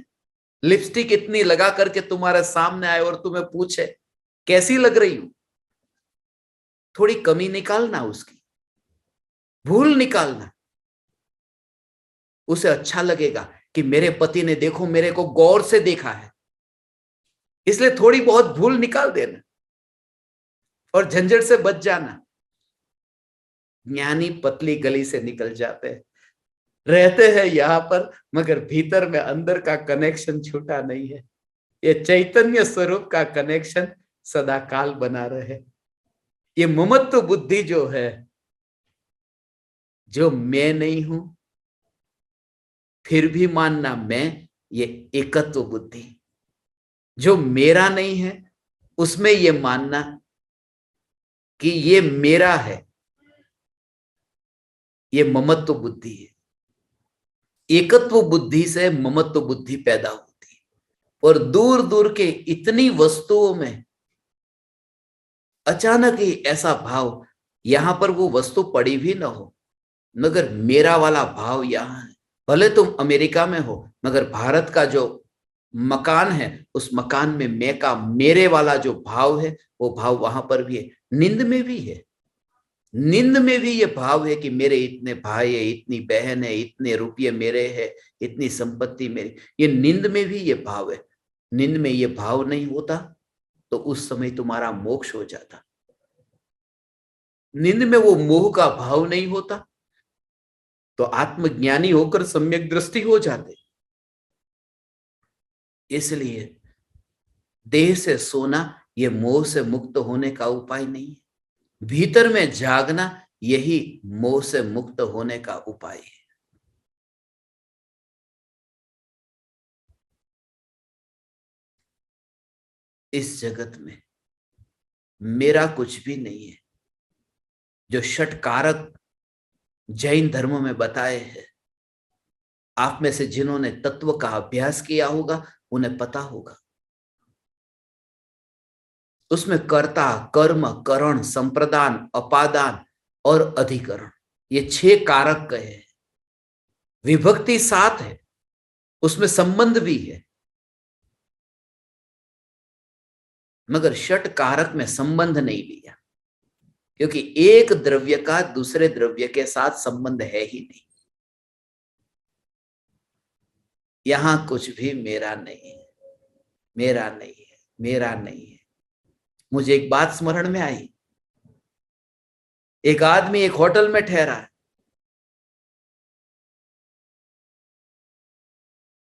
लिपस्टिक इतनी लगा करके तुम्हारे सामने आए और तुम्हें पूछे कैसी लग रही हूं, थोड़ी कमी निकालना, उसकी भूल निकालना। उसे अच्छा लगेगा कि मेरे पति ने देखो मेरे को गौर से देखा है, इसलिए थोड़ी बहुत भूल निकाल देना और झंझट से बच जाना। ज्ञानी पतली गली से निकल जाते हैं, रहते हैं यहां पर, मगर भीतर में अंदर का कनेक्शन छूटा नहीं है। ये चैतन्य स्वरूप का कनेक्शन सदा काल बना रहे। ये ममत्व बुद्धि जो है, जो मैं नहीं हूं फिर भी मानना मैं, ये एकत्व बुद्धि। जो मेरा नहीं है उसमें ये मानना कि ये मेरा है, ये ममत्व बुद्धि है। एकत्व बुद्धि से ममत्व बुद्धि पैदा होती है। और दूर दूर के इतनी वस्तुओं में अचानक ही ऐसा भाव, यहां पर वो वस्तु पड़ी भी ना हो मगर मेरा वाला भाव यहां है। भले तुम अमेरिका में हो मगर भारत का जो मकान है उस मकान में मैं का, मेरे वाला जो भाव है वो भाव वहां पर भी है। नींद में भी है, नींद में भी ये भाव है कि मेरे इतने भाई है, इतनी बहन है, इतने रुपये मेरे है, इतनी संपत्ति मेरी। ये नींद में भी ये भाव है। नींद में ये भाव नहीं होता तो उस समय तुम्हारा मोक्ष हो जाता। नींद में वो मोह का भाव नहीं होता तो आत्मज्ञानी होकर सम्यक दृष्टि हो जाते। इसलिए देह से सोना ये मोह से मुक्त होने का उपाय नहीं है। भीतर में जागना यही मोह से मुक्त होने का उपाय है। इस जगत में मेरा कुछ भी नहीं है। जो षट कारक जैन धर्म में बताए हैं, आप में से जिन्होंने तत्व का अभ्यास किया होगा उन्हें पता होगा। उसमें कर्ता, कर्म, करण, संप्रदान, अपादान और अधिकरण, ये 6 कारक कहे हैं। विभक्ति 7 है, उसमें संबंध भी है, मगर षट कारक में संबंध नहीं लिया क्योंकि एक द्रव्य का दूसरे द्रव्य के साथ संबंध है ही नहीं। यहां कुछ भी मेरा नहीं है, मेरा नहीं है, मेरा नहीं है। मुझे एक बात स्मरण में आई। एक आदमी एक होटल में ठहरा है,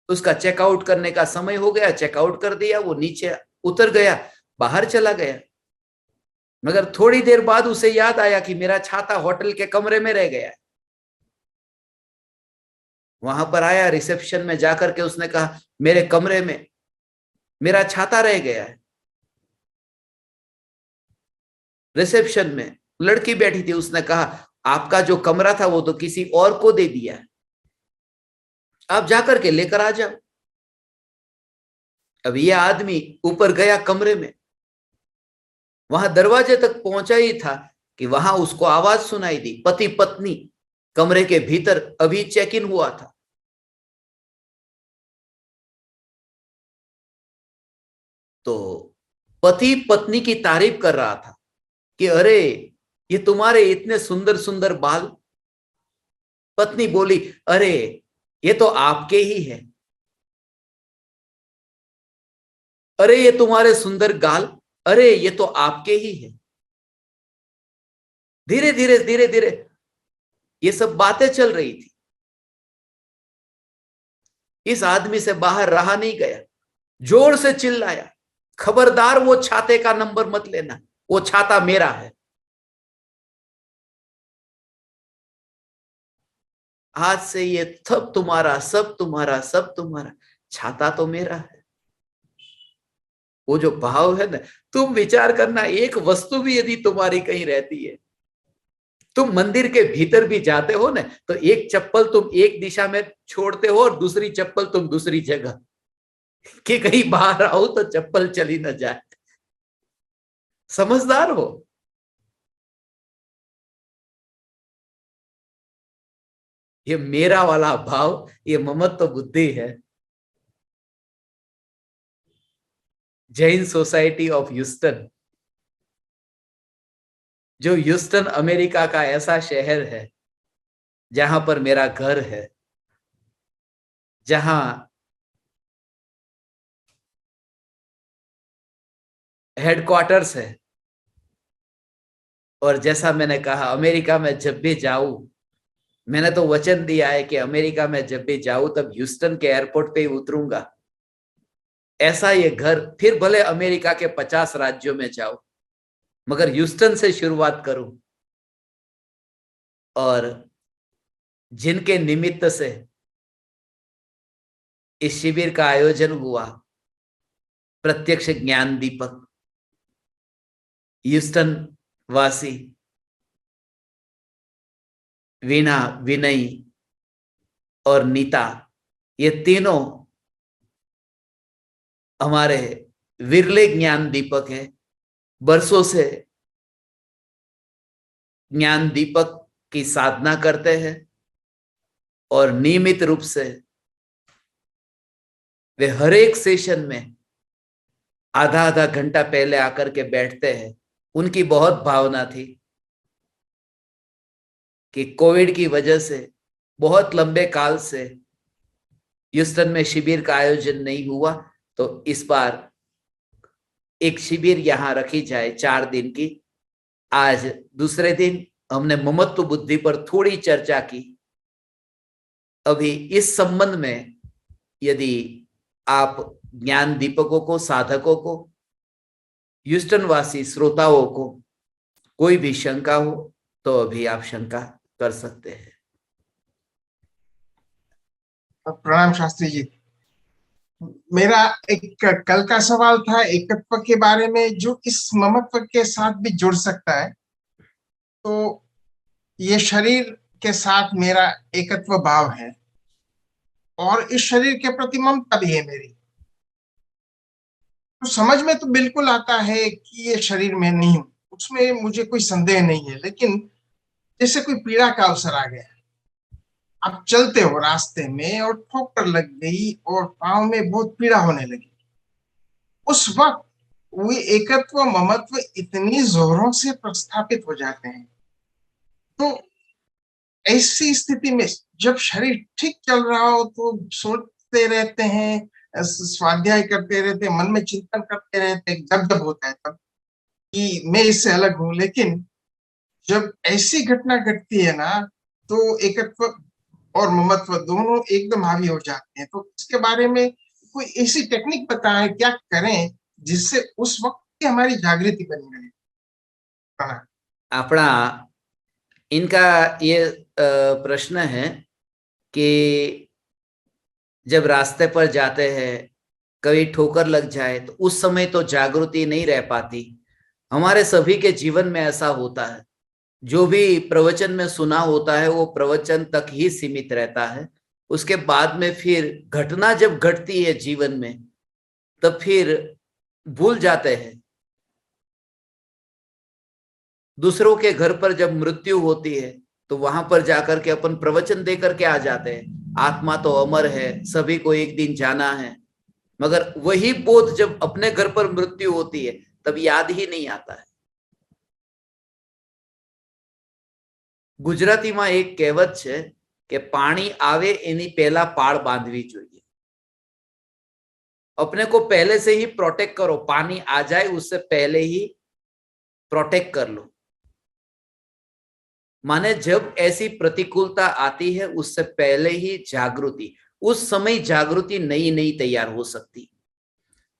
उसका चेकआउट करने का समय हो गया, चेकआउट कर दिया, वो नीचे उतर गया, बाहर चला गया। मगर थोड़ी देर बाद उसे याद आया कि मेरा छाता होटल के कमरे में रह गया है। वहां पर आया, रिसेप्शन में जाकर के उसने कहा मेरे कमरे में मेरा छाता रह गया है। रिसेप्शन में लड़की बैठी थी, उसने कहा आपका जो कमरा था वो तो किसी और को दे दिया है, आप जाकर के लेकर आ जाओ। अब यह आदमी ऊपर गया कमरे में, वहां दरवाजे तक पहुंचा ही था कि वहां उसको आवाज सुनाई दी। पति पत्नी कमरे के भीतर अभी चेक इन हुआ था। तो पति पत्नी की तारीफ कर रहा था कि अरे ये तुम्हारे इतने सुंदर सुंदर बाल। पत्नी बोली, अरे ये तो आपके ही है। अरे ये तुम्हारे सुंदर गाल, अरे ये तो आपके ही है। धीरे धीरे धीरे धीरे ये सब बातें चल रही थी। इस आदमी से बाहर रहा नहीं गया, जोर से चिल्लाया, खबरदार वो छाते का नंबर मत लेना, वो छाता मेरा है। आज से ये सब तुम्हारा, सब तुम्हारा, सब तुम्हारा, छाता तो मेरा है। वो जो भाव है ना, तुम विचार करना, एक वस्तु भी यदि तुम्हारी कहीं रहती है, तुम मंदिर के भीतर भी जाते हो ना, तो एक चप्पल तुम एक दिशा में छोड़ते हो और दूसरी चप्पल तुम दूसरी जगह, कि कहीं बाहर आओ तो चप्पल चली ना जाए। समझदार हो। ये मेरा वाला भाव, ये ममत्व बुद्धि है। जैन सोसाइटी ऑफ ह्यूस्टन, जो ह्यूस्टन अमेरिका का ऐसा शहर है जहां पर मेरा घर है, जहां हेडक्वार्टर्स है। और जैसा मैंने कहा, अमेरिका में जब भी जाऊं, मैंने तो वचन दिया है कि अमेरिका में जब भी जाऊं तब ह्यूस्टन के एयरपोर्ट पे ही उतरूंगा। ऐसा ये घर, फिर भले अमेरिका के 50 राज्यों में जाऊं, मगर ह्यूस्टन से शुरुआत करूं। और जिनके निमित्त से इस शिविर का आयोजन हुआ, प्रत्यक्ष ज्ञान दीपक, ह्यूस्टन वासी वीणा, विनयी और नीता, ये तीनों हमारे विरले ज्ञान दीपक है। बरसों से ज्ञान दीपक की साधना करते हैं और नियमित रूप से वे हर एक सेशन में आधा आधा घंटा पहले आकर के बैठते हैं। उनकी बहुत भावना थी कि कोविड की वजह से बहुत लंबे काल से ह्यूस्टन में शिविर का आयोजन नहीं हुआ, तो इस बार एक शिविर यहां रखी जाए 4 दिन की। आज दूसरे दिन हमने ममत्व बुद्धि पर थोड़ी चर्चा की। अभी इस संबंध में यदि आप ज्ञान दीपकों को, साधकों को, ह्यूस्टन वासी श्रोताओं को कोई भी शंका हो तो अभी आप शंका कर सकते हैं। प्रणाम शास्त्री जी। मेरा एक कल का सवाल था एकत्व के बारे में, जो इस ममत्व के साथ भी जुड़ सकता है। तो ये शरीर के साथ मेरा एकत्व भाव है और इस शरीर के प्रति ममता भी है मेरी। तो समझ में तो बिल्कुल आता है कि ये शरीर में नहीं हूं, उसमें मुझे कोई संदेह नहीं है। लेकिन जैसे कोई पीड़ा का अवसर आ गया, आप चलते हो रास्ते में और ठोकर लग गई और पाँव में बहुत पीड़ा होने लगी, उस वक्त वे एकत्व ममत्व इतनी जोरों से प्रस्थापित हो जाते हैं। तो ऐसी स्थिति में जब शरीर ठीक चल रहा हो तो सोचते रहते हैं, स्वाध्याय करते रहते हैं, मन में चिंतन करते रहते हैं, जब जब होता है तब कि मैं इससे अलग हूं। लेकिन जब ऐसी घटना घटती है ना, तो एकत्व और ममत्व दोनों एकदम हावी हो जाते हैं। तो इसके बारे में कोई ऐसी टेक्निक बताएं, क्या करें जिससे उस वक्त की हमारी जागृति बनी रहे। अपना इनका ये प्रश्न है कि जब रास्ते पर जाते हैं, कभी ठोकर लग जाए तो उस समय तो जागृति नहीं रह पाती। हमारे सभी के जीवन में ऐसा होता है। जो भी प्रवचन में सुना होता है वो प्रवचन तक ही सीमित रहता है। उसके बाद में फिर घटना जब घटती है जीवन में, तब फिर भूल जाते हैं। दूसरों के घर पर जब मृत्यु होती है तो वहां पर जाकर के अपन प्रवचन दे करके आ जाते हैं, आत्मा तो अमर है, सभी को एक दिन जाना है। मगर वही बोध जब अपने घर पर मृत्यु होती है तब याद ही नहीं आता है। ગુજરાતીમાં એક કહેવત છે કે પાણી આવે એની પહેલા પાળ બાંધવી જોઈએ. अपने को पहले से ही प्रोटेक्ट करो, पानी आ जाए उससे पहले ही प्रोटेक्ट कर लो. माने जब ऐसी प्रतिकूलता आती है उससे पहले ही जागृति, उस समय जागृति नई नई तैयार हो सकती.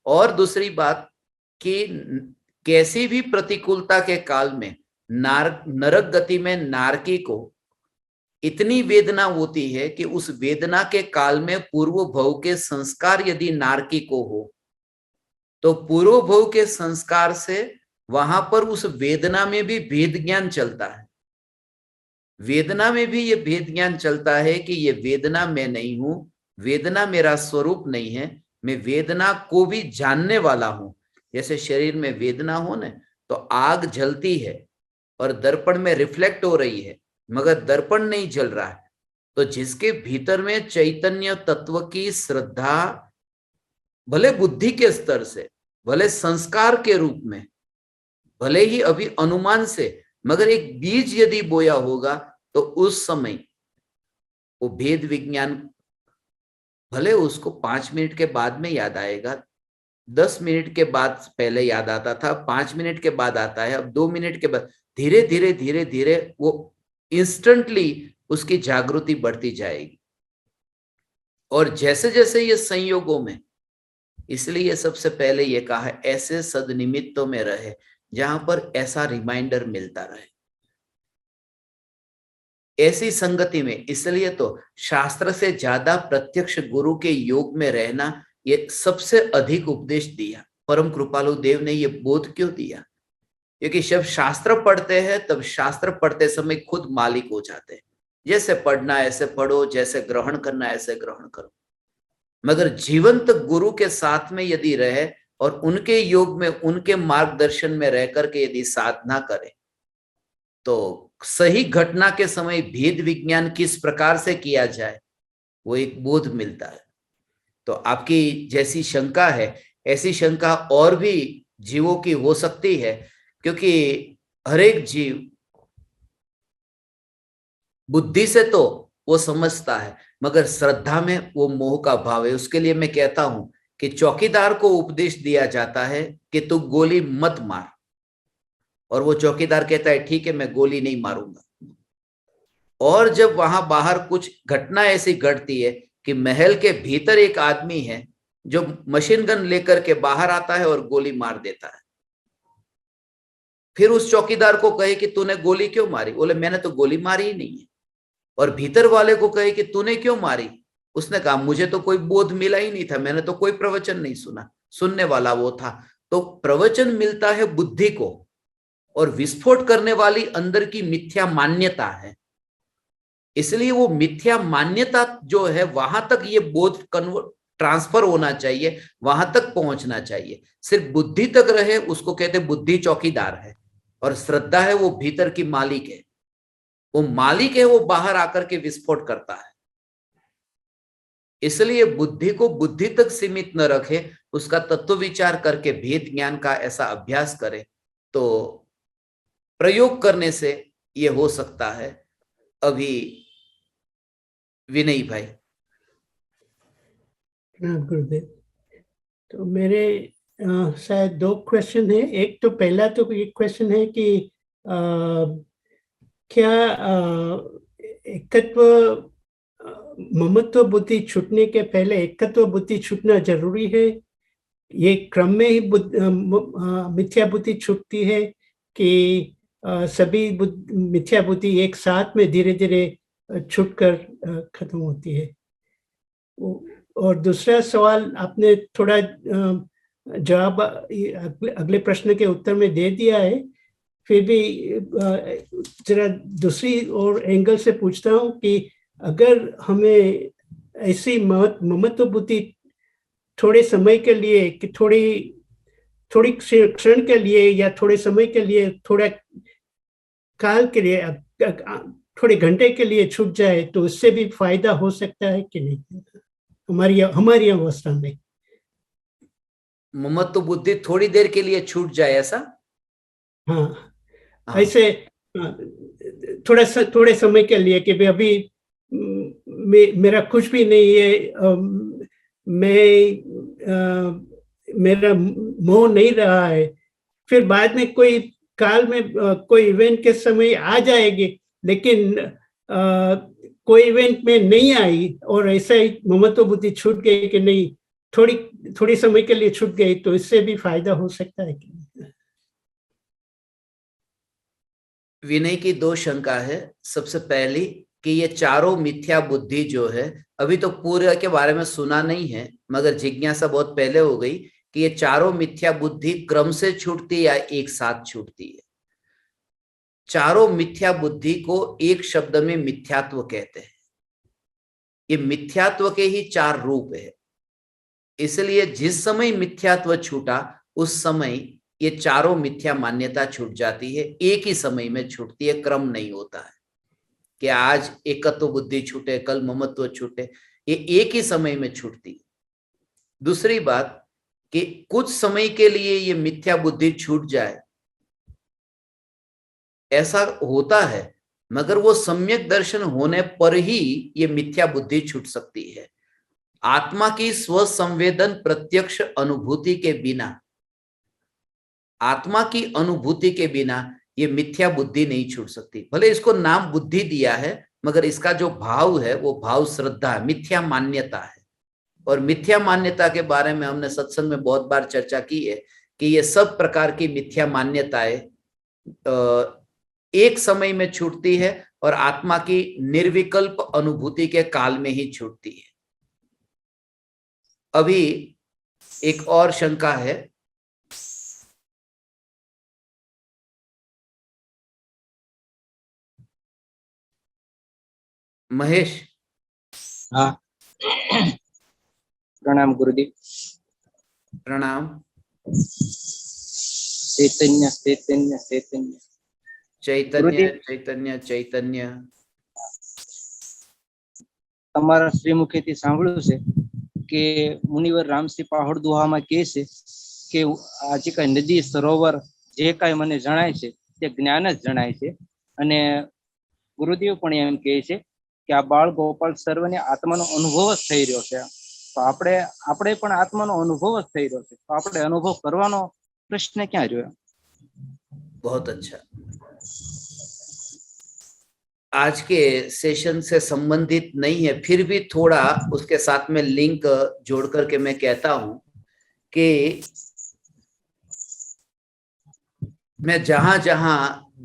और दूसरी बात कि कैसी भी प्रतिकूलता के काल में नरक गति में नारकी को इतनी वेदना होती है कि उस वेदना के काल में पूर्व भव के संस्कार यदि नारकी को हो तो पूर्व भव के संस्कार से वहां पर उस वेदना में भी भेद ज्ञान चलता है. वेदना में भी ये भेद ज्ञान चलता है कि ये वेदना मैं नहीं हूं, वेदना मेरा स्वरूप नहीं है, मैं वेदना को भी जानने वाला हूं. जैसे शरीर में वेदना हो ना तो आग जलती है और दर्पण में रिफ्लेक्ट हो रही है मगर दर्पण नहीं जल रहा है. तो जिसके भीतर में चैतन्य तत्व की श्रद्धा, भले बुद्धि के स्तर से, भले संस्कार के रूप में, भले ही अभी अनुमान से, मगर एक बीज यदि बोया होगा तो उस समय वो भेद विज्ञान भले उसको 5 मिनट के बाद में याद आएगा, 10 मिनट के बाद पहले याद आता था, 5 मिनट के बाद आता है, अब 2 मिनट के बाद धीरे धीरे धीरे धीरे वो इंस्टेंटली उसकी जागृति बढ़ती जाएगी. और जैसे जैसे ये संयोगों में, इसलिए सबसे पहले ये कहा है ऐसे सदनिमित्तों में रहे जहां पर ऐसा रिमाइंडर मिलता रहे, ऐसी संगति में. इसलिए तो शास्त्र से ज्यादा प्रत्यक्ष गुरु के योग में रहना ये सबसे अधिक उपदेश दिया. परम कृपालु देव ने ये बोध क्यों दिया? क्योंकि जब शास्त्र पढ़ते हैं तब शास्त्र पढ़ते समय खुद मालिक हो जाते हैं. जैसे पढ़ना ऐसे पढ़ो, जैसे ग्रहण करना ऐसे ग्रहण करो. मगर जीवंत गुरु के साथ में यदि रहे और उनके योग में, उनके मार्गदर्शन में रह करके यदि साधना करे तो सही घटना के समय भेद विज्ञान किस प्रकार से किया जाए वो एक बोध मिलता है. तो आपकी जैसी शंका है ऐसी शंका और भी जीवों की हो सकती है, क्योंकि हर एक जीव बुद्धि से तो वो समझता है मगर श्रद्धा में वो मोह का भाव है. उसके लिए मैं कहता हूं कि चौकीदार को उपदेश दिया जाता है कि तू गोली मत मार, और वो चौकीदार कहता है ठीक है मैं गोली नहीं मारूंगा. और जब वहां बाहर कुछ घटना ऐसी घटती है कि महल के भीतर एक आदमी है जो मशीन गन लेकर के बाहर आता है और गोली मार देता है, फिर उस चौकीदार को कहे कि तूने गोली क्यों मारी? बोले मैंने तो गोली मारी ही नहीं है. और भीतर वाले को कहे कि तूने क्यों मारी? उसने कहा मुझे तो कोई बोध मिला ही नहीं था, मैंने तो कोई प्रवचन नहीं सुना, सुनने वाला वो था. तो प्रवचन मिलता है बुद्धि को, और विस्फोट करने वाली अंदर की मिथ्या मान्यता है. इसलिए वो मिथ्या मान्यता जो है वहां तक ये बोध ट्रांसफर होना चाहिए, वहां तक पहुंचना चाहिए. सिर्फ बुद्धि तक रहे उसको कहते बुद्धि चौकीदार है, और श्रद्धा है वो भीतर की मालिक है. वो मालिक है, वो बाहर आकर के विस्फोट करता है. इसलिए बुद्धि को बुद्धि तक सीमित न रखे, उसका तत्व विचार करके भेद ज्ञान का ऐसा अभ्यास करे तो प्रयोग करने से ये हो सकता है. अभी विनय भाई. गुरुदेव, तो मेरे शायद 2 क्वेश्चन है. एक तो पहला तो एक क्वेश्चन है कि क्या एकत्व ममत्व बुद्धि छूटने के पहले एकत्व बुद्धि छूटना जरूरी है? ये क्रम में ही मिथ्या बुद्धि छूटती है कि सभी मिथ्या बुद्धि एक साथ में धीरे धीरे छूटकर खत्म होती है? और दूसरा सवाल आपने थोड़ा जवाब अगले प्रश्न के उत्तर में दे दिया है, फिर भी जरा दूसरी और एंगल से पूछता हूँ कि अगर हमें ऐसी ममत्व बुद्धि थोड़े समय के लिए, कि थोड़ी क्षण के लिए या थोड़े समय के लिए, थोड़ा काल के लिए, थोड़े घंटे के लिए छूट जाए तो उससे भी फायदा हो सकता है कि नहीं हमारी अवस्था में? ममत्व बुद्धि थोड़ी देर के लिए छूट जाए ऐसा? हाँ, ऐसे थोड़े समय के लिए कि भाई अभी मेरा कुछ भी नहीं है, मेरा मोह नहीं रहा है, फिर बाद में कोई काल में कोई इवेंट के समय आ जाएगी, लेकिन कोई इवेंट में नहीं आई और ऐसा ही ममत्व बुद्धि छूट गई कि नहीं, थोड़ी समय के लिए छूट गई, तो इससे भी फायदा हो सकता है कि विनय की दो शंका है। सबसे पहली कि ये चारों मिथ्या बुद्धि जो है, अभी तो पूरे के बारे में सुना नहीं है, मगर जिज्ञासा बहुत पहले हो गई कि ये चारों मिथ्या बुद्धि क्रम से छूटती या एक साथ छूटती है। चारों मिथ्या बुद्धि को एक शब्द में मिथ्यात्व कहते हैं। ये मिथ्यात्व के ही चार रूप है, इसलिए जिस समय मिथ्यात्व छूटा उस समय ये चारों मिथ्या मान्यता छूट जाती है, एक ही समय में छूटती है, क्रम नहीं होता है कि आज एकत्व बुद्धि छूटे, कल ममत्व छूटे, ये एक ही समय में छूटती है। दूसरी बात कि कुछ समय के लिए ये मिथ्या बुद्धि छूट जाए, ऐसा होता है, मगर वो सम्यक दर्शन होने पर ही ये मिथ्या बुद्धि छूट सकती है। आत्मा की स्वसंवेदन प्रत्यक्ष अनुभूति के बिना, आत्मा की अनुभूति के बिना ये मिथ्या बुद्धि नहीं छूट सकती। भले इसको नाम बुद्धि दिया है, मगर इसका जो भाव है वो भाव श्रद्धा है, मिथ्या मान्यता है। और मिथ्या मान्यता के बारे में हमने सत्संग में बहुत बार चर्चा की है कि ये सब प्रकार की मिथ्या मान्यताएं एक समय में छूटती है और आत्मा की निर्विकल्प अनुभूति के काल में ही छूटती है। अभी एक और शंका है, महेश। हाँ, प्रणाम गुरुदेव। प्रणाम। चैतन्य चैतन्य चैतन्य चैतन्य चैतन्य चैतन्य। તમારા શ્રીમુખેથી સાંભળ્યું છે કે મુનિવર રામસિંહ પહાડ દુહામાં કહે છે કે આ જે કાંઈ નદી સરોવર જે કાંઈ મને જણાય છે તે જ્ઞાન જ જણાય છે, અને ગુરુદેવ પણ એમ કહે છે કે આ બાળ ગોપાલ સર્વને આત્માનો અનુભવ જ થઈ રહ્યો છે। તો આપણે પણ આત્માનો અનુભવ જ થઈ રહ્યો છે, તો આપણે અનુભવ કરવાનો પ્રશ્ન ક્યાં રહ્યો? बहुत अच्छा। आज के सेशन से संबंधित नहीं है, फिर भी थोड़ा उसके साथ में लिंक जोड़ करके मैं कहता हूं कि मैं जहां जहां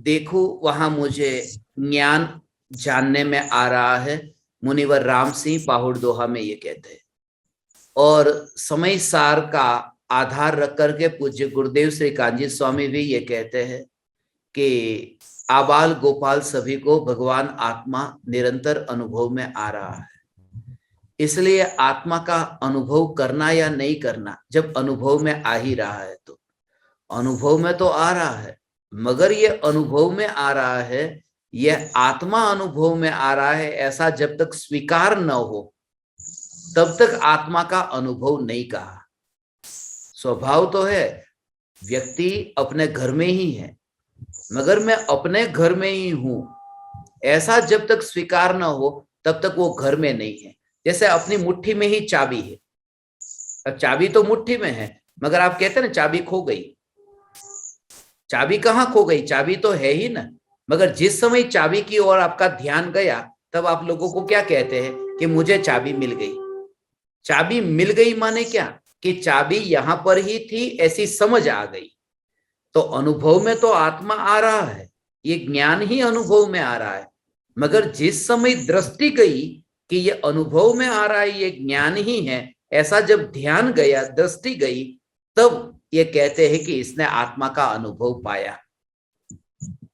देखूं वहां मुझे ज्ञान जानने में आ रहा है। मुनिवर राम सिंह पाहुड़ दोहा में ये कहते हैं, और समय सार का आधार रख करके पूज्य गुरुदेव श्री कांजी स्वामी भी ये कहते हैं कि आबाल गोपाल सभी को भगवान आत्मा निरंतर अनुभव में आ रहा है। इसलिए आत्मा का अनुभव करना या नहीं करना, जब अनुभव में आ ही रहा है तो अनुभव में तो आ रहा है, मगर ये अनुभव में आ रहा है, यह आत्मा अनुभव में आ रहा है, ऐसा जब तक स्वीकार न हो तब तक आत्मा का अनुभव नहीं कहा। स्वभाव तो है व्यक्ति अपने घर में ही है, मगर मैं अपने घर में ही हूं ऐसा जब तक स्वीकार ना हो तब तक वो घर में नहीं है। जैसे अपनी मुट्ठी में ही चाबी है, अब चाबी तो मुट्ठी में है, मगर आप कहते हैं ना चाबी खो गई, चाबी कहाँ खो गई? चाबी तो है ही ना। मगर जिस समय चाबी की ओर आपका ध्यान गया तब आप लोगों को क्या कहते हैं कि मुझे चाबी मिल गई। चाबी मिल गई माने क्या? कि चाबी यहां पर ही थी, ऐसी समझ आ गई। तो अनुभव में तो आत्मा आ रहा है, ये ज्ञान ही अनुभव में आ रहा है, मगर जिस समय दृष्टि गई कि ये अनुभव में आ रहा है, ये ज्ञान ही है, ऐसा जब ध्यान गया, दृष्टि गई, तब ये कहते हैं कि इसने आत्मा का अनुभव पाया।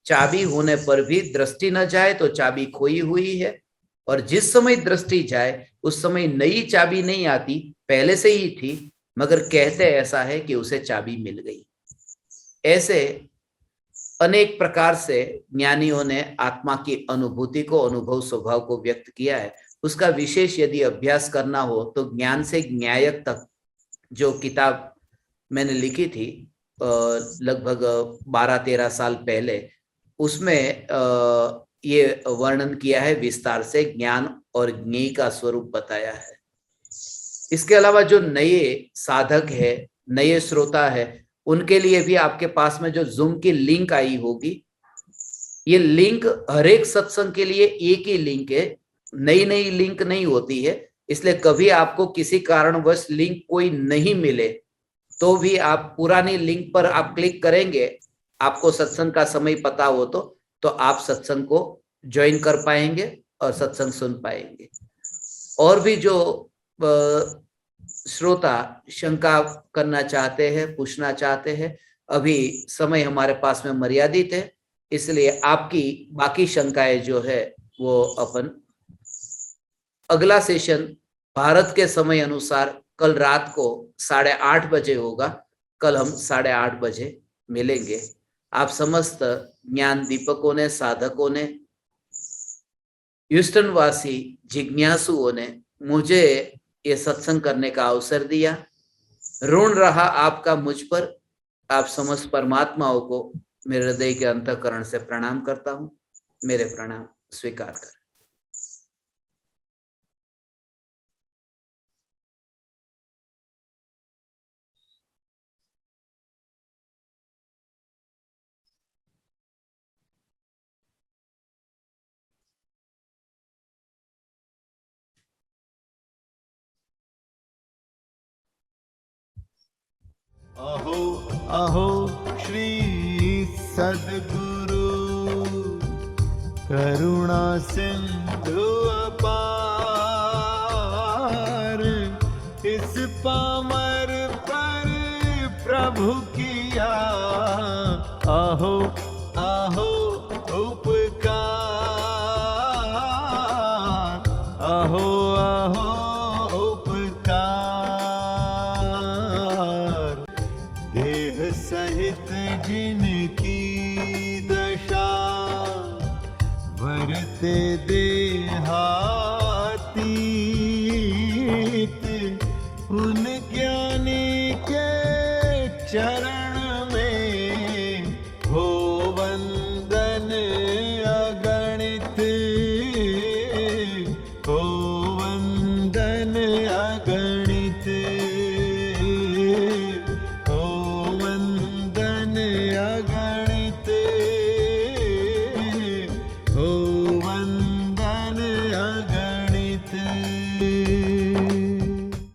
चाबी होने पर भी दृष्टि न जाए तो चाबी खोई हुई है, और जिस समय दृष्टि जाए उस समय नई चाबी नहीं आती, पहले से ही थी, मगर कहते ऐसा है कि उसे चाबी मिल गई। ऐसे अनेक प्रकार से ज्ञानियों ने आत्मा की अनुभूति को, अनुभव स्वभाव को व्यक्त किया है। उसका विशेष यदि अभ्यास करना हो तो ज्ञान से ज्ञायक तक जो किताब मैंने लिखी थी लगभग 12-13 साल पहले, उसमें ये वर्णन किया है विस्तार से, ज्ञान और ज्ञेय का स्वरूप बताया है। इसके अलावा जो नए साधक है, नए श्रोता है, उनके लिए भी आपके पास में जो जूम की लिंक आई होगी, ये लिंक हर एक सत्संग के लिए एक ही लिंक है, नई नई लिंक नहीं होती है। इसलिए कभी आपको किसी कारणवश लिंक कोई नहीं मिले तो भी आप पुरानी लिंक पर आप क्लिक करेंगे, आपको सत्संग का समय पता हो तो आप सत्संग को ज्वाइन कर पाएंगे और सत्संग सुन पाएंगे। और भी जो श्रोता शंका करना चाहते हैं, पूछना चाहते हैं, अभी समय हमारे पास में मर्यादित है, इसलिए आपकी बाकी शंकाएं जो है वो अपन अगला सेशन भारत के समय अनुसार कल रात को 8:30 बजे होगा। कल हम 8:30 बजे मिलेंगे। आप समस्त ज्ञान दीपकों ने, साधकों ने, ह्यूस्टन वासी जिज्ञासुओं ने मुझे ये सत्संग करने का अवसर दिया। ऋण रहा आपका मुझ पर। आप समस्त परमात्माओं को मेरे हृदय के अंतःकरण से प्रणाम करता हूं। मेरे प्रणाम स्वीकार कर। अहो अहो श्री सद्गुरु करुणा सिंधु अपार, इस पामर पर प्रभु किया अहो अहो उपकार, अहो अहो सहित जिनकी दशा वरते दे